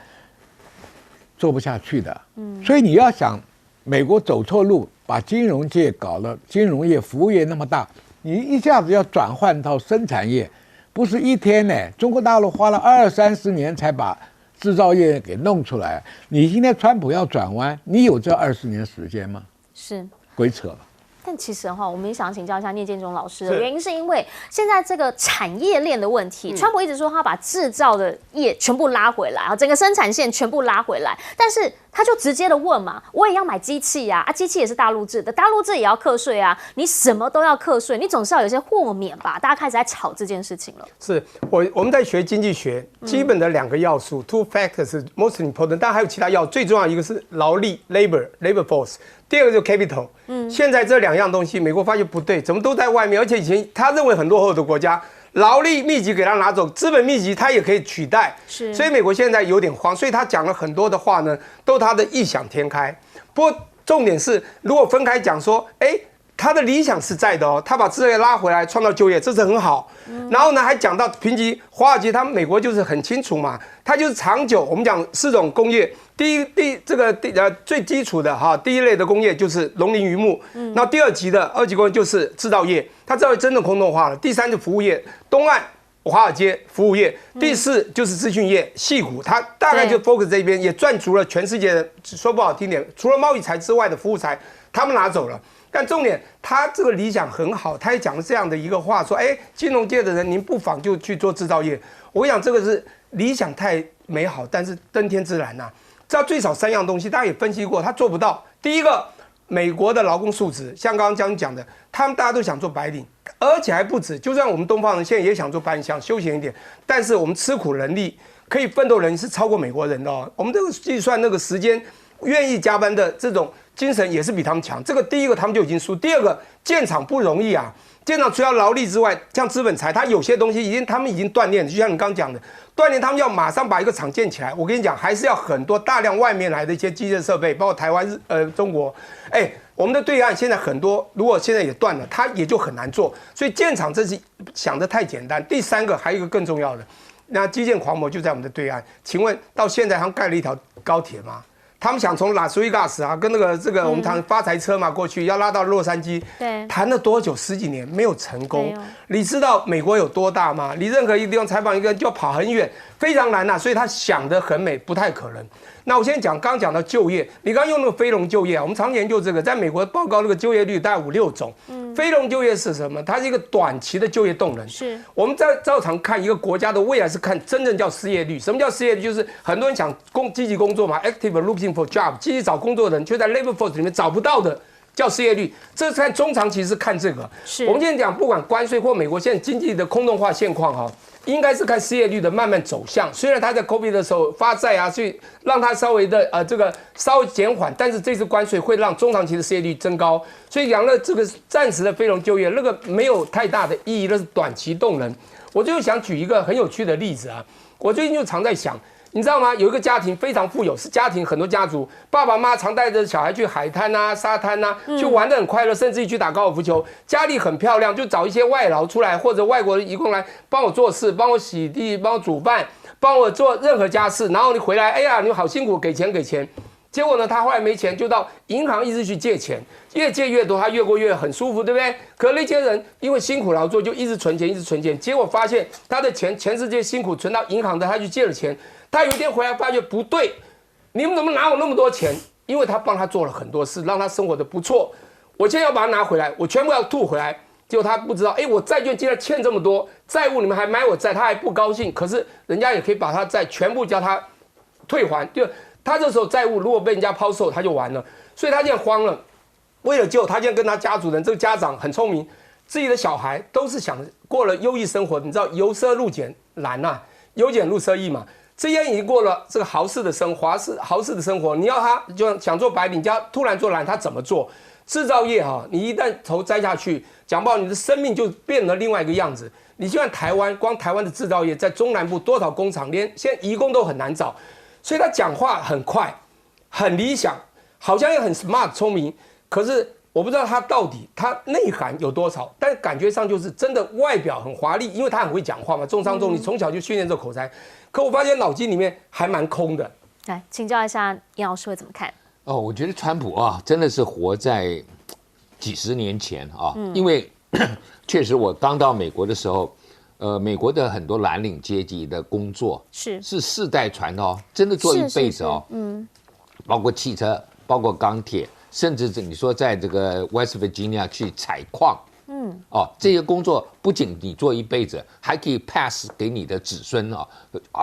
做不下去的。所以你要想，美国走错路，把金融界搞了，金融业、服务业那么大，你一下子要转换到生产业。不是一天呢，中国大陆花了20-30年才把制造业给弄出来。你今天川普要转弯，你有这20年时间吗？是鬼扯了。但其实我们也想请教一下聂建中老师的原因，是因为现在这个产业链的问题，川普一直说他把制造的业全部拉回来，整个生产线全部拉回来，但是他就直接的问嘛，我也要买机器呀，机器也是大陆制的，大陆制也要课税啊，你什么都要课税，你总是要有些豁免吧？大家开始在吵这件事情了。是我们在学经济学，基本的2个要素，two factors most important， 但还有其他要素，最重要一个是劳力 labor force。第二个就是 capital， 现在这2样东西，美国发觉不对，怎么都在外面？而且以前他认为很落后的国家，劳力密集给他拿走，资本密集他也可以取代，所以美国现在有点慌，所以他讲了很多的话呢，都他的异想天开。不过重点是，如果分开讲说，他的理想是在的哦，他把制造业拉回来，创造就业，这是很好。然后呢，还讲到评级，华尔街他们美国就是很清楚嘛，它就是长久。我们讲4种工业，最基础的第一类的工业就是农林渔牧，然后第2级工业就是制造业，它制造业真的空洞化了。第3就服务业，东岸华尔街服务业，第4就是资讯业，矽谷，它大概就 focus 这边，也赚足了全世界的，说不好听点，除了贸易财之外的服务财，他们拿走了。但重点，他这个理想很好，他也讲了这样的一个话，说，金融界的人，您不妨就去做制造业。我跟你讲，这个是理想太美好，但是登天之难呐。知道最少3样东西，大家也分析过，他做不到。第一个，美国的劳工素质，像刚刚将军讲的，他们大家都想做白领，而且还不止。就算我们东方人现在也想做白领，想休闲一点，但是我们吃苦能力可以奋斗人是超过美国人的哦。我们这个计算那个时间，愿意加班的这种精神也是比他们强。这个第一个他们就已经输。第二个，建厂不容易啊。建厂除了劳力之外，像资本财，它有些东西他们已经锻炼，就像你刚讲的，锻炼他们要马上把一个厂建起来。我跟你讲，还是要很多大量外面来的一些机械设备，包括台湾、中国。我们的对岸现在很多，如果现在也断了，它也就很难做。所以建厂这是想得太简单。第3个还有一个更重要的，那基建狂魔就在我们的对岸。请问到现在他们盖了一条高铁吗？他们想从拉斯维加斯跟这个我们谈发财车嘛，过去要拉到洛杉矶，对，谈了多久？10几年没有成功。你知道美国有多大吗？你任何一个地方采访一个人就要跑很远，非常难呐。所以他想得很美，不太可能。那我先讲，刚讲到就业，你刚用那个非农就业，我们常研究这个，在美国报告那个就业率大概5、6种。非农就业是什么？它是一个短期的就业动能。是我们在照常看一个国家的未来是看真正叫失业率。什么叫失业率？就是很多人想积极工作嘛 ，active looking for job， 积极找工作的人却在 labor force 里面找不到的。叫失业率，这是看中长期是看这个。我们今天讲，不管关税或美国现在经济的空洞化现况应该是看失业率的慢慢走向。虽然他在 COVID 的时候发债啊，所以让他稍微的稍微减缓，但是这次关税会让中长期的失业率增高。所以讲了这个暂时的非农就业，那个没有太大的意义，那是短期动能。我就想举一个很有趣的例子啊，我最近就常在想。你知道吗？有一个家庭非常富有，是家庭很多家族，爸爸妈妈常带着小孩去海滩啊、沙滩啊，去玩得很快乐，甚至于去打高尔夫球。家里很漂亮，就找一些外劳出来，或者外国的移工来帮我做事，帮我洗地，帮我煮饭，帮我做任何家事。然后你回来，哎呀，你好辛苦，给钱。结果呢，他后来没钱，就到银行一直去借钱，越借越多，他越过越很舒服，对不对？可那些人因为辛苦劳作，就一直存钱，结果发现他的钱全世界辛苦存到银行的，他去借了钱。他有一天回来发觉不对，你们怎么拿我那么多钱？因为他帮他做了很多事，让他生活的不错。我现在要把它拿回来，我全部要吐回来。结果他不知道，我债券竟然欠这么多，债务你们还买我债，他还不高兴。可是人家也可以把他债全部叫他退还，就他这时候债务如果被人家抛售，他就完了。所以他现在慌了，为了救他，现在跟他家族人，这个家长很聪明，自己的小孩都是想过了优异生活。你知道由奢入俭难啊，由俭入奢易嘛。这些已经过了这个豪士的生活，豪士的生活，你要他就想做白领，叫突然做蓝，他怎么做？制造业你一旦头栽下去，讲不好你的生命就变了另外一个样子。你就看台湾，光台湾的制造业在中南部多少工厂，连现在移工都很难找，所以他讲话很快，很理想，好像也很 smart 聪明，可是我不知道他到底他内涵有多少，但感觉上就是真的外表很华丽，因为他很会讲话嘛，重商重利，从小就训练这口才。可我发现脑筋里面还蛮空的。来请教一下严老师会怎么看？我觉得川普真的是活在几十年前因为确实我刚到美国的时候，美国的很多蓝领阶级的工作是世代传真的做一辈子包括汽车，包括钢铁，甚至是你说在这个 West Virginia 去采矿，这些工作不仅你做一辈子，还可以 pass 给你的子孙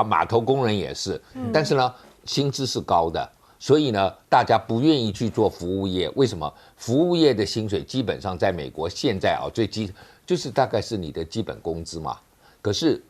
码头工人也是，但是呢，薪资是高的。所以呢，大家不愿意去做服务业，为什么？服务业的薪水基本上在美国现在最基就是大概是你的基本工资嘛。可是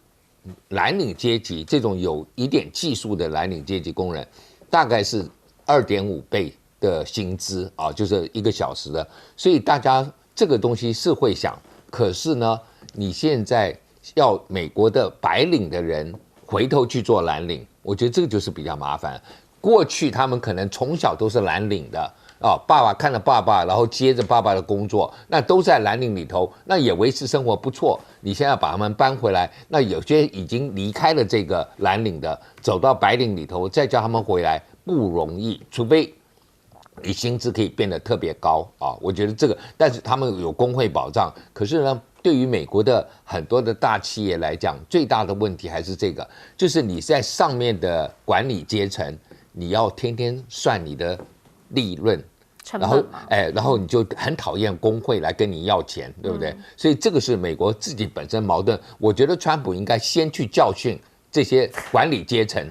蓝领阶级这种有一点技术的蓝领阶级工人，大概是2.5倍的薪资就是1个小时的。所以大家这个东西是会想，可是呢，你现在要美国的白领的人回头去做蓝领，我觉得这个就是比较麻烦。过去他们可能从小都是蓝领的爸爸看了爸爸，然后接着爸爸的工作，那都在蓝领里头，那也维持生活不错。你现在把他们搬回来，那有些已经离开了这个蓝领的，走到白领里头，再叫他们回来不容易，除非你薪资可以变得特别高我觉得这个，但是他们有工会保障，可是呢，对于美国的很多的大企业来讲，最大的问题还是这个，就是你在上面的管理阶层。你要天天算你的利润，然后你就很讨厌工会来跟你要钱，对不对？所以这个是美国自己本身矛盾。我觉得川普应该先去教训这些管理阶层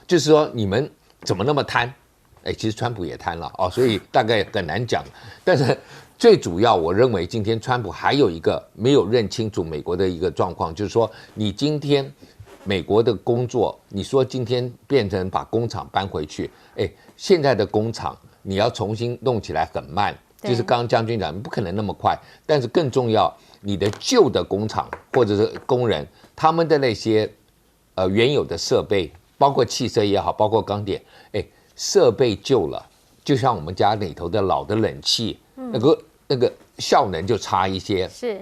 就是说你们怎么那么贪？其实川普也贪了所以大概很难讲。但是最主要，我认为今天川普还有一个没有认清楚美国的一个状况，就是说你今天。美国的工作，你说今天变成把工厂搬回去，现在的工厂你要重新弄起来很慢，就是刚刚将军讲，不可能那么快。但是更重要，你的旧的工厂或者是工人，他们的那些原有的设备，包括汽车也好，包括钢铁，设备旧了，就像我们家里头的老的冷气，那个效能就差一些。是。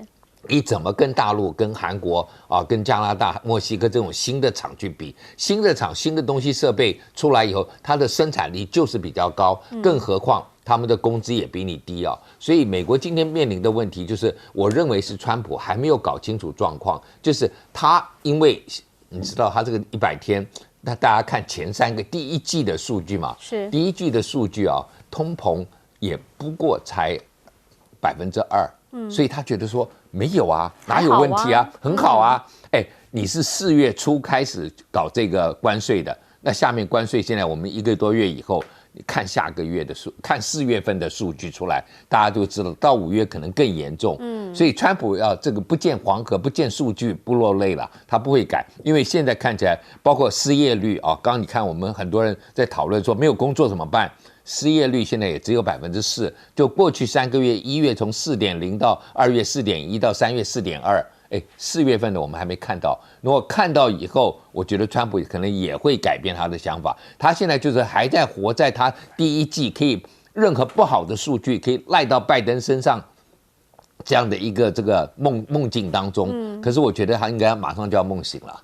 你怎么跟大陆、跟韩国跟加拿大、墨西哥这种新的厂去比？新的厂、新的东西设备出来以后，它的生产力就是比较高，更何况他们的工资也比你低所以美国今天面临的问题就是，我认为是川普还没有搞清楚状况，就是他因为你知道他这个100天，那大家看前3个第一季的数据嘛，是第一季的数据通膨也不过才2%。所以他觉得说没有哪有问题很好你是4月初开始搞这个关税的，那下面关税现在我们1个多月以后，你看下个月的看4月份的数据出来，大家就知道到5月可能更严重。所以川普要这个不见黄河不见数据不落泪了，他不会改，因为现在看起来包括失业率刚刚你看我们很多人在讨论说没有工作怎么办。失业率现在也只有4%，就过去3个月，1月从4.0到2月4.1到3月4.2，4月份的我们还没看到。如果看到以后，我觉得川普可能也会改变他的想法。他现在就是还在活在他第一季可以任何不好的数据可以赖到拜登身上这样的一个这个梦境当中。可是我觉得他应该马上就要梦醒了。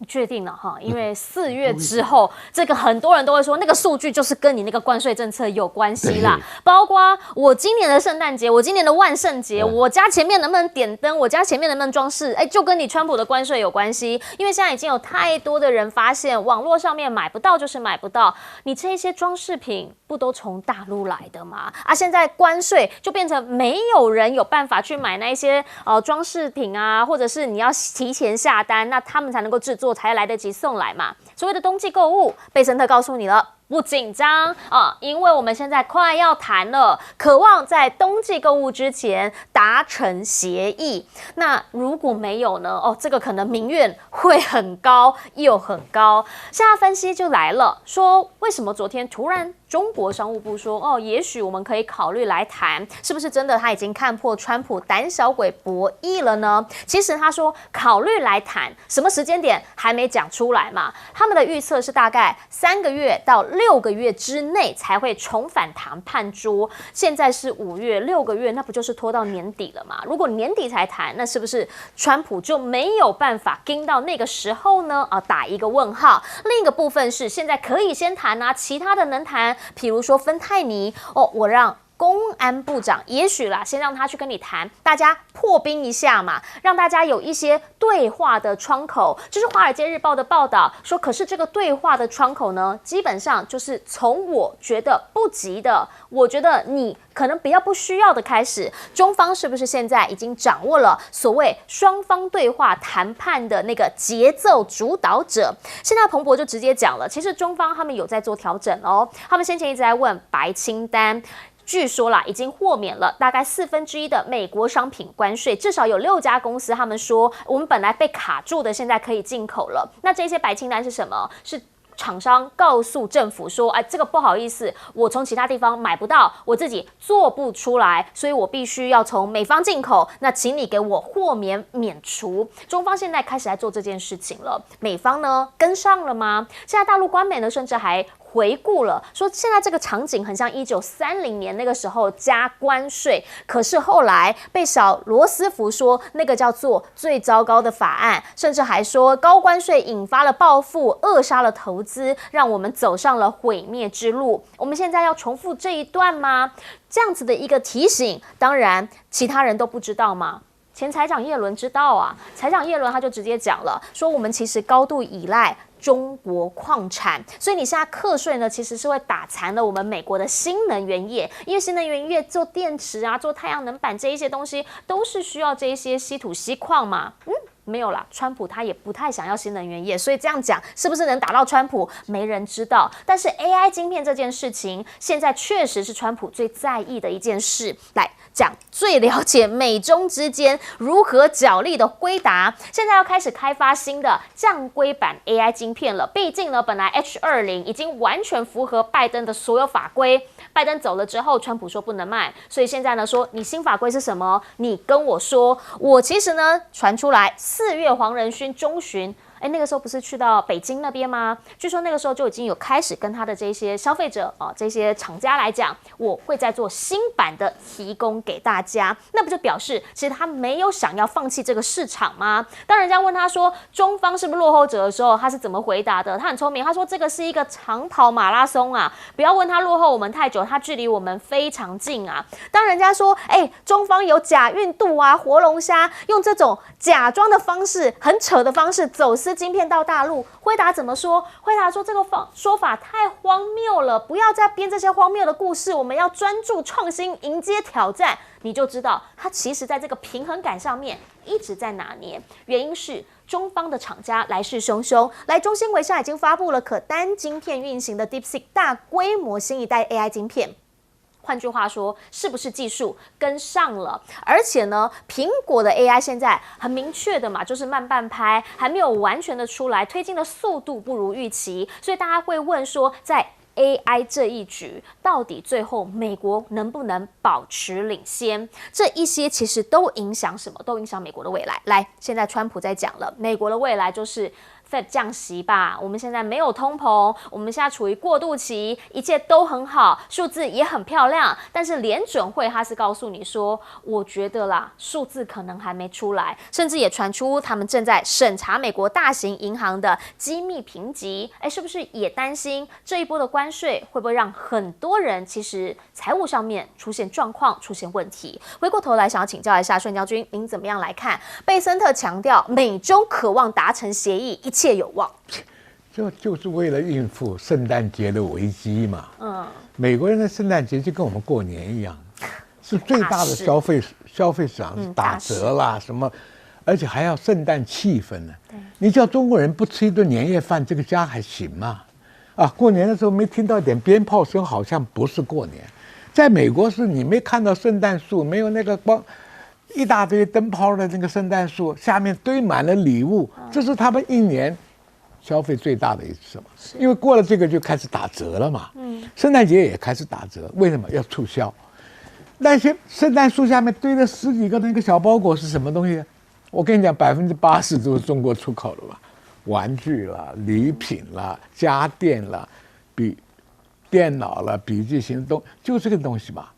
确定了哈，因为4月之后，这个很多人都会说那个数据就是跟你那个关税政策有关系啦。包括我今年的圣诞节，我今年的万圣节，我家前面能不能点灯，我家前面能不能装饰，就跟你川普的关税有关系。因为现在已经有太多的人发现，网络上面买不到就是买不到，你这些装饰品不都从大陆来的吗？现在关税就变成没有人有办法去买那些装饰品或者是你要提前下单，那他们才能够制作。才来得及送来嘛。所谓的冬季购物，贝森特告诉你了，不紧张因为我们现在快要谈了，渴望在冬季购物之前达成协议。那如果没有呢？这个可能民怨会很高又很高。现在分析就来了，说为什么昨天突然中国商务部说也许我们可以考虑来谈，是不是真的他已经看破川普胆小鬼博弈了呢？其实他说考虑来谈，什么时间点还没讲出来嘛。他们的预测是大概3个月到6个月之内才会重返谈判桌。现在是5月，6个月那不就是拖到年底了吗？如果年底才谈，那是不是川普就没有办法盯到那个时候呢？打一个问号。另一个部分是现在可以先谈其他的能谈。比如说芬太尼我让公安部长，也许啦，先让他去跟你谈，大家破冰一下嘛，让大家有一些对话的窗口。就是《华尔街日报》的报道说，可是这个对话的窗口呢，基本上就是从我觉得不急的，我觉得你可能比较不需要的开始。中方是不是现在已经掌握了所谓双方对话谈判的那个节奏主导者？现在彭博就直接讲了，其实中方他们有在做调整哦，他们先前一直在问白清单。据说啦，已经豁免了大概1/4的美国商品关税，至少有6家公司，他们说我们本来被卡住的，现在可以进口了。那这些白清单是什么？是厂商告诉政府说，哎，这个不好意思，我从其他地方买不到，我自己做不出来，所以我必须要从美方进口。那请你给我豁免免除。中方现在开始在做这件事情了，美方呢跟上了吗？现在大陆官媒呢甚至还回顾了，说现在这个场景很像1930年那个时候加关税，可是后来被小罗斯福说那个叫做最糟糕的法案，甚至还说高关税引发了报复，扼杀了投资，让我们走上了毁灭之路。我们现在要重复这一段吗？这样子的一个提醒，当然其他人都不知道吗？前财长耶伦知道啊，财长耶伦他就直接讲了，说我们其实高度依赖中国矿产，所以你现在课税呢，其实是会打残了我们美国的新能源业，因为新能源业做电池啊、做太阳能板这一些东西，都是需要这一些稀土锡矿嘛。没有啦，川普他也不太想要新能源业，所以这样讲是不是能打到川普，没人知道。但是 AI 晶片这件事情，现在确实是川普最在意的一件事。来讲最了解美中之间如何角力的辉达，现在要开始开发新的降规版 AI 晶片了。毕竟呢，本来 H20已经完全符合拜登的所有法规，拜登走了之后，川普说不能卖，所以现在呢说你新法规是什么？你跟我说。我其实呢传出来4月黄仁勋中旬。那个时候不是去到北京那边吗？据说那个时候就已经有开始跟他的这些消费者这些厂家来讲，我会再做新版的提供给大家。那不就表示其实他没有想要放弃这个市场吗？当人家问他说中方是不是落后者的时候，他是怎么回答的？他很聪明，他说这个是一个长跑马拉松啊，不要问他落后我们太久，他距离我们非常近啊。当人家说中方有假孕肚啊、活龙虾，用这种假装的方式、很扯的方式走私晶片到大陆，辉达怎么说？辉达说这个说法太荒谬了，不要再编这些荒谬的故事，我们要专注创新，迎接挑战。你就知道他其实在这个平衡感上面一直在拿捏。原因是中方的厂家来势汹汹，来中芯微笑已经发布了可单晶片运行的 DeepSeek 大规模新一代 AI 晶片。换句话说，是不是技术跟上了？而且呢，苹果的 AI 现在很明确的嘛，就是慢半拍，还没有完全的出来，推进的速度不如预期，所以大家会问说，在AI 这一局，到底最后美国能不能保持领先？这一些其实都影响什么？都影响美国的未来。来，现在川普在讲了，美国的未来就是Fed 降息吧，我们现在没有通膨，我们现在处于过渡期，一切都很好，数字也很漂亮。但是联准会他是告诉你说，我觉得啦，数字可能还没出来，甚至也传出他们正在审查美国大型银行的机密评级。是不是也担心这一波的关税会不会让很多人其实财务上面出现状况、出现问题？回过头来想要请教一下顺将军，您怎么样来看？贝森特强调，美中渴望达成协议，一切有望，就是为了应付圣诞节的危机嘛。美国人的圣诞节就跟我们过年一样，是最大的消费市场，打折啦什么，而且还要圣诞气氛呢。你叫中国人不吃一顿年夜饭，这个家还行吗？过年的时候没听到一点鞭炮声，好像不是过年。在美国是你没看到圣诞树，没有那个光。一大堆灯泡的那个圣诞树下面堆满了礼物，这是他们一年消费最大的一次嘛。因为过了这个就开始打折了嘛。圣诞节也开始打折，为什么要促销？那些圣诞树下面堆了10几个那个小包裹是什么东西？我跟你讲，80%都是中国出口的吧，玩具啦、礼品啦、家电啦、电脑啦、笔记型都就这个东西嘛。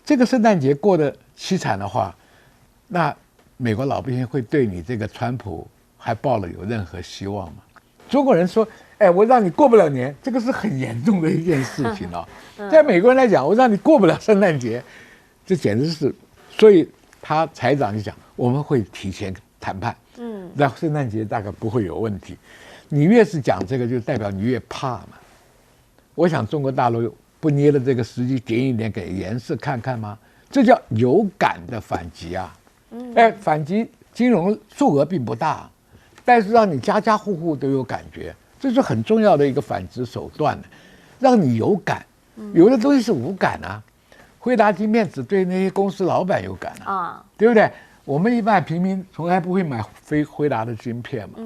这个圣诞节过得凄惨的话，那美国老百姓会对你这个川普还抱了有任何希望吗？中国人说哎，我让你过不了年，这个是很严重的一件事情哦。在美国人来讲，我让你过不了圣诞节，这简直是，所以他财长就讲，我们会提前谈判，让圣诞节大概不会有问题。你越是讲这个，就代表你越怕嘛。我想中国大陆不捏了这个时机点一点给颜色看看吗？这叫有感的反击啊！哎，反击金融数额并不大，但是让你家家户户都有感觉，这是很重要的一个反制手段，让你有感。有的东西是无感啊，辉达晶片只对那些公司老板有感啊，对不对？我们一般平民从来不会买非辉达的晶片嘛。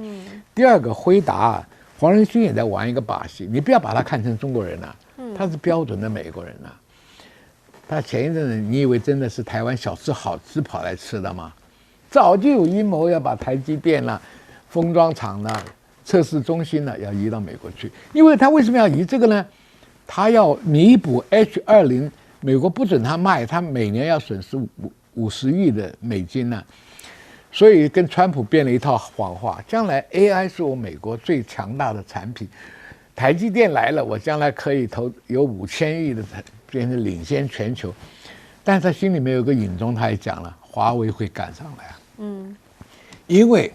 第二个，辉达黄仁勋也在玩一个把戏，你不要把他看成中国人啊，他是标准的美国人啊。他前一阵子，你以为真的是台湾小吃好吃跑来吃的吗？早就有阴谋要把台积电啦、封装厂啦、测试中心呢要移到美国去，因为他为什么要移这个呢？他要弥补 H20，美国不准他卖，他每年要损失50亿的美金呢，所以跟川普编了一套谎话，将来 AI 是我美国最强大的产品，台积电来了，我将来可以有5000亿的变成领先全球，但是他心里面有个隐衷，他也讲了，华为会赶上来啊，因为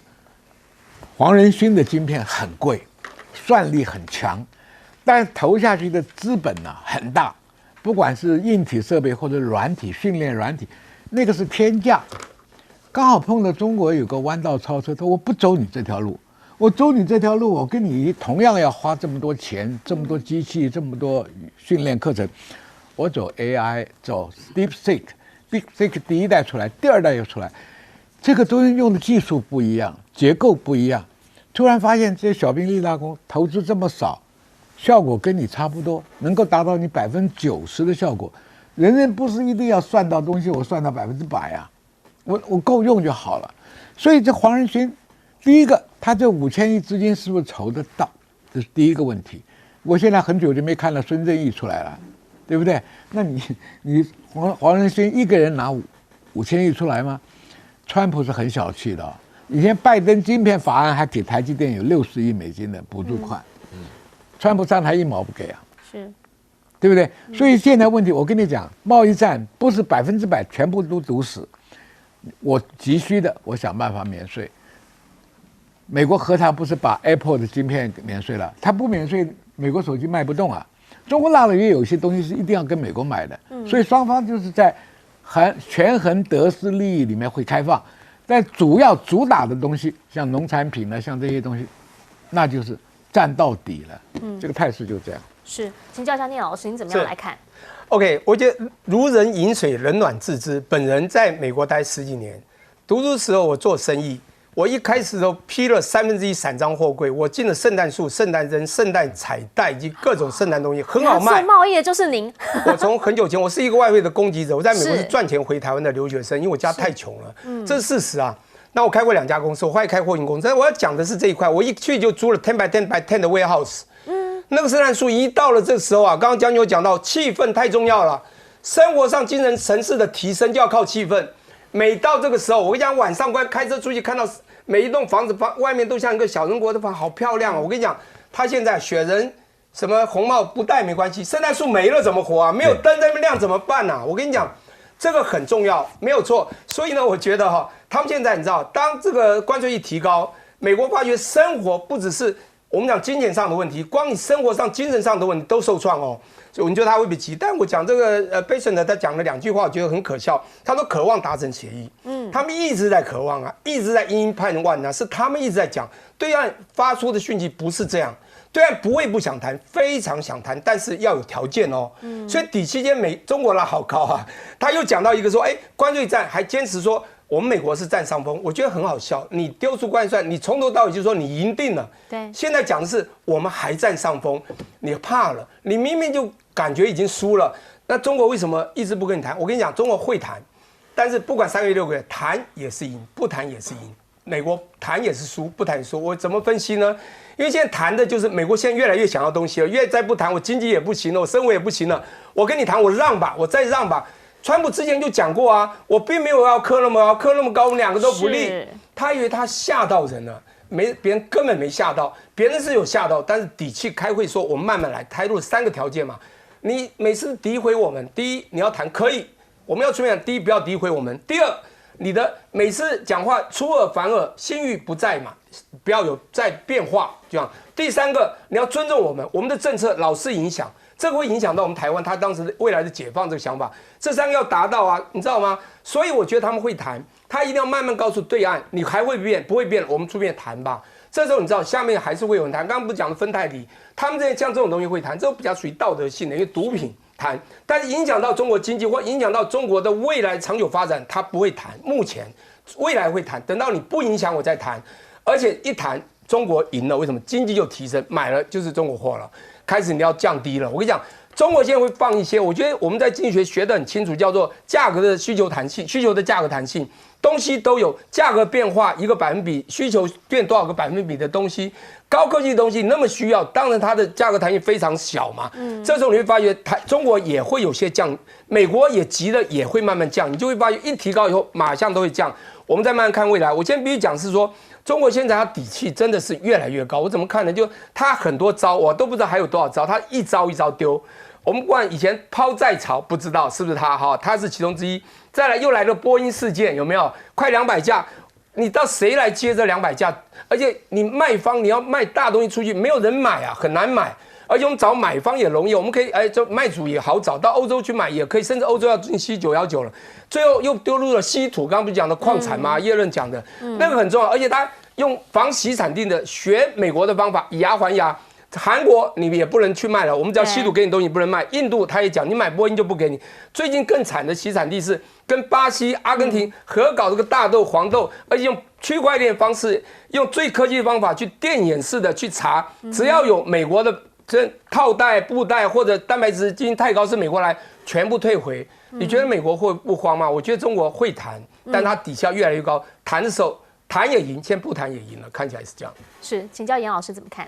黄仁勋的晶片很贵，算力很强，但投下去的资本呢很大，不管是硬体设备或者软体训练软体，那个是天价。刚好碰到中国有个弯道超车，他说我不走你这条路，我走你这条路，我跟你同样要花这么多钱，这么多机器，这么多训练课程。我走 AI， 走 DeepSeek 第一代出来，第二代又出来，这个东西用的技术不一样，结构不一样。突然发现这些小兵立大功，投资这么少，效果跟你差不多，能够达到你90%的效果。人不是一定要算到东西，我算到100%啊，我够用就好了。所以这黄仁勋，第一个，他这5000亿资金是不是筹得到？这是第一个问题。我现在很久就没看到孙正义出来了。对不对？那你黄仁勋一个人拿5000亿出来吗？川普是很小气的哦。以前拜登晶片法案还给台积电有60亿美金的补助款，川普上台1毛不给啊，是，对不对？所以现在问题，我跟你讲，贸易战不是100%全部都堵死，我急需的，我想办法免税。美国何尝不是把 Apple 的晶片免税了？他不免税，美国手机卖不动啊。中国大陆也有一些东西是一定要跟美国买的，所以双方就是在权衡得失利益里面会开放，但主要主打的东西，像农产品呢，像这些东西，那就是战到底了。这个态势就这样。是，请教一下聂老师，你怎么样来看 ？OK， 我觉得如人饮水，冷暖自知。本人在美国待10几年，读书时候我做生意。我一开始都批了1/3散装货柜，我进了圣诞树、圣诞灯、圣诞彩带以及各种圣诞东西，很好卖。做贸易的就是您。我从很久前，我是一个外汇的攻击者，我在美国是赚钱回台湾的留学生，因为我家太穷了，这是事实啊。那我开过2家公司，我后来开货运公司。我要讲的是这一块，我一去就租了10 by 10 by 10的 warehouse。那个圣诞树一到了这个时候啊，刚刚将军有讲到，气氛太重要了，生活上精神层次的提升就要靠气氛。每到这个时候，我跟你讲，晚上开车出去看到每一栋房子外面都像一个小人国的房，好漂亮哦！我跟你讲，他现在雪人什么红帽不戴没关系，圣诞树没了怎么活啊？没有灯在那边亮怎么办啊？我跟你讲，这个很重要，没有错。所以呢，我觉得他们现在你知道，当这个关税一提高，美国发觉生活不只是我们讲金钱上的问题，光你生活上、精神上的问题都受创哦。所以我觉得他会被急，但我讲这个Bason 呢，他讲了2句话，我觉得很可笑。他说渴望达成协议，他们一直在渴望啊，一直在殷盼望啊，是他们一直在讲。对岸发出的讯息不是这样，对岸不会不想谈，非常想谈，但是要有条件哦。所以底期间中国拉好高啊，他又讲到一个说，关税战还坚持说我们美国是占上风，我觉得很好笑。你丢出关税，你从头到尾就说你赢定了，对，现在讲的是我们还占上风，你怕了，你明明就感觉已经输了，那中国为什么一直不跟你谈？我跟你讲，中国会谈，但是不管3个月6个月，谈也是赢，不谈也是赢。美国谈也是输，不谈也是输。我怎么分析呢？因为现在谈的就是美国现在越来越想要东西了，再不谈，我经济也不行了，我生活也不行了。我跟你谈，我让吧，我再让吧。川普之前就讲过啊，我并没有要磕那么高，磕那么高，我们2个都不利。他以为他吓到人了。别人根本没吓到，别人是有吓到，但是底气开会说我们慢慢来，开入3个条件嘛。你每次诋毁我们，第一你要谈可以，我们要出面，第一不要诋毁我们，第二你的每次讲话出尔反尔，心欲不在嘛，不要有再变化，这样。第3个你要尊重我们，我们的政策老是影响。这个会影响到我们台湾，他当时未来的解放这个想法，这3个要达到啊，你知道吗？所以我觉得他们会谈，他一定要慢慢告诉对岸，你还会变，不会变，我们出面谈吧。这时候你知道，下面还是会有人谈。刚刚不是讲的芬太尼，他们像这种东西会谈，这比较属于道德性的，因为毒品谈，但是影响到中国经济或影响到中国的未来长久发展，他不会谈。目前未来会谈，等到你不影响我再谈，而且一谈中国赢了，为什么？经济就提升，买了就是中国货了。开始你要降低了，我跟你讲，中国现在会放一些，我觉得我们在经济学学得很清楚，叫做价格的需求弹性，需求的价格弹性，东西都有价格变化1个百分比，需求变多少个百分比的东西，高科技的东西那么需要，当然它的价格弹性非常小嘛。这时候你会发觉中国也会有些降，美国也急了也会慢慢降，你就会发觉一提高以后马上都会降。我们再慢慢看未来，我先必须讲是说。中国现在它底气真的是越来越高，我怎么看呢？就它很多招我都不知道还有多少招，它一招一招丢。我们管以前抛债潮不知道是不是它哈，它是其中之一。再来又来了波音事件，有没有？快200架，你到谁来接这200架？而且你卖方你要卖大东西出去，没有人买啊，很难买。而且我们找买方也容易，我们可以就卖主也好找，到欧洲去买也可以，甚至欧洲要进C919了，最后又丢入了稀土，刚刚不是讲的矿产吗？叶润讲的那个很重要，而且他用防洗产地的学美国的方法，以牙还牙。韩国你也不能去卖了，我们只要稀土给你东西不能卖。印度他也讲，你买波音就不给你。最近更惨的洗产地是跟巴西、阿根廷合搞这个大豆、黄豆，而且用区块链方式，用最科技的方法去电眼式的去查，只要有美国的。这套袋、布袋或者蛋白质基因太高是美国来，全部退回。你觉得美国会不慌吗？我觉得中国会谈，但它底下越来越高，谈的时候谈也赢，先不谈也赢了，看起来是这样。是，请教严老师怎么看？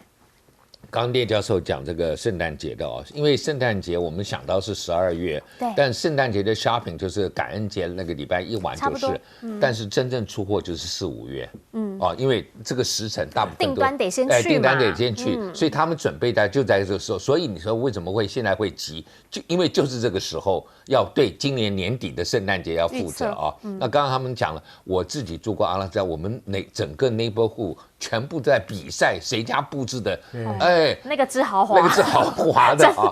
刚聂教授讲这个圣诞节的哦，因为圣诞节我们想到是12月，对，但圣诞节的 shopping 就是感恩节那个礼拜一晚就是，但是真正出货就是4、5月，因为这个时辰大部分订单得先去嘛，订单得先去，所以他们准备的就在这个时候，所以你说为什么会现在会急？就因为就是这个时候要对今年年底的圣诞节要负责啊。那刚刚他们讲了，我自己住过阿拉斯加，我们整个 neighborhood 全部在比赛谁家布置的，那个之豪华，那个是豪华的啊。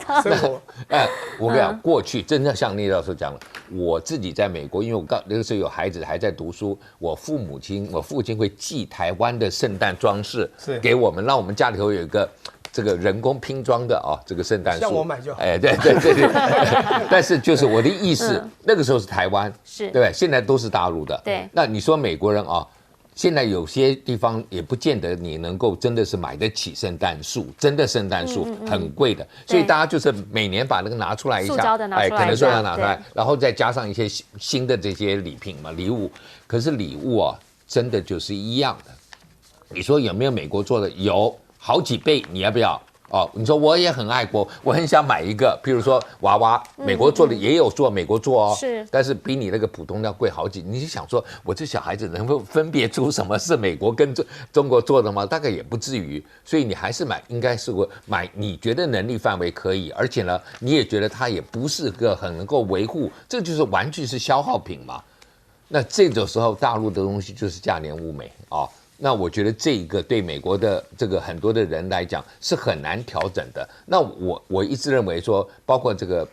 我跟你讲，过去真的像聂教授讲了，我自己在美国，因为我那个时候有孩子还在读书，我父亲会寄台湾的圣诞装饰给我们，让我们家里头有一个这个人工拼装的这个圣诞树，像我买就好。对。但是就是我的意思，那个时候是台湾，对不对？现在都是大陆的。对。那你说美国人啊？现在有些地方也不见得你能够真的是买得起圣诞树，真的圣诞树很贵的，所以大家就是每年把那个拿出来一下，可能说要拿出来，然后再加上一些新的这些礼品嘛，礼物。可是礼物啊，真的就是一样的。你说有没有美国做的？有好几倍，你要不要？你说我也很爱国，我很想买一个，譬如说娃娃，美国做的也有做，美国做是，但是比你那个普通要贵好几。你就想说，我这小孩子能够分别出什么是美国跟中国做的吗？大概也不至于，所以你还是买，应该是买你觉得能力范围可以，而且呢，你也觉得它也不是个很能够维护，这就是玩具是消耗品嘛。那这种时候，大陆的东西就是价廉物美啊。那我觉得这一个对美国的这个很多的人来讲是很难调整的。那我一直认为说，包括这个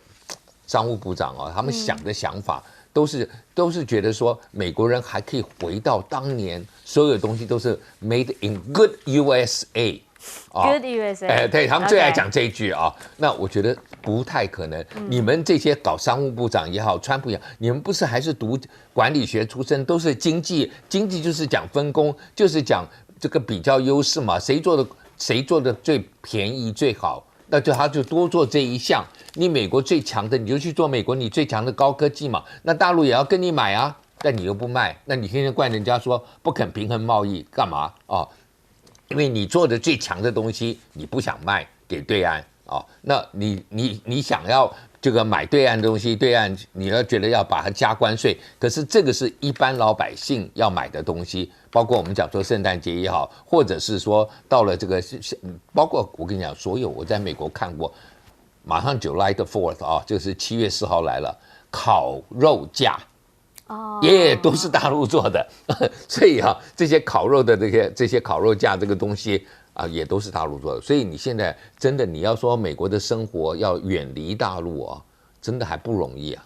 商务部长他们想的想法都是觉得说，美国人还可以回到当年所有东西都是 made in good USA。Good USA， 对他们最爱讲这一句啊。那我觉得不太可能。你们这些搞商务部长也好，川普也好，你们不是还是读管理学出身，都是经济就是讲分工，就是讲这个比较优势嘛，谁做的最便宜最好，那他就多做这一项。你美国最强的，你就去做美国你最强的高科技嘛。那大陆也要跟你买啊，但你又不卖，那你天天怪人家说不肯平衡贸易干嘛啊？因为你做的最强的东西，你不想卖给对岸那你想要这个买对岸的东西，对岸你要觉得要把它加关税，可是这个是一般老百姓要买的东西，包括我们讲说圣诞节也好，或者是说到了这个，包括我跟你讲，所有我在美国看过，马上July the 4th啊，就是7月4号来了，烤肉架。也都是大陆做的，所以啊，这些烤肉的这些烤肉架这个东西啊，也都是大陆做的。所以你现在真的你要说美国的生活要远离大陆啊，真的还不容易啊。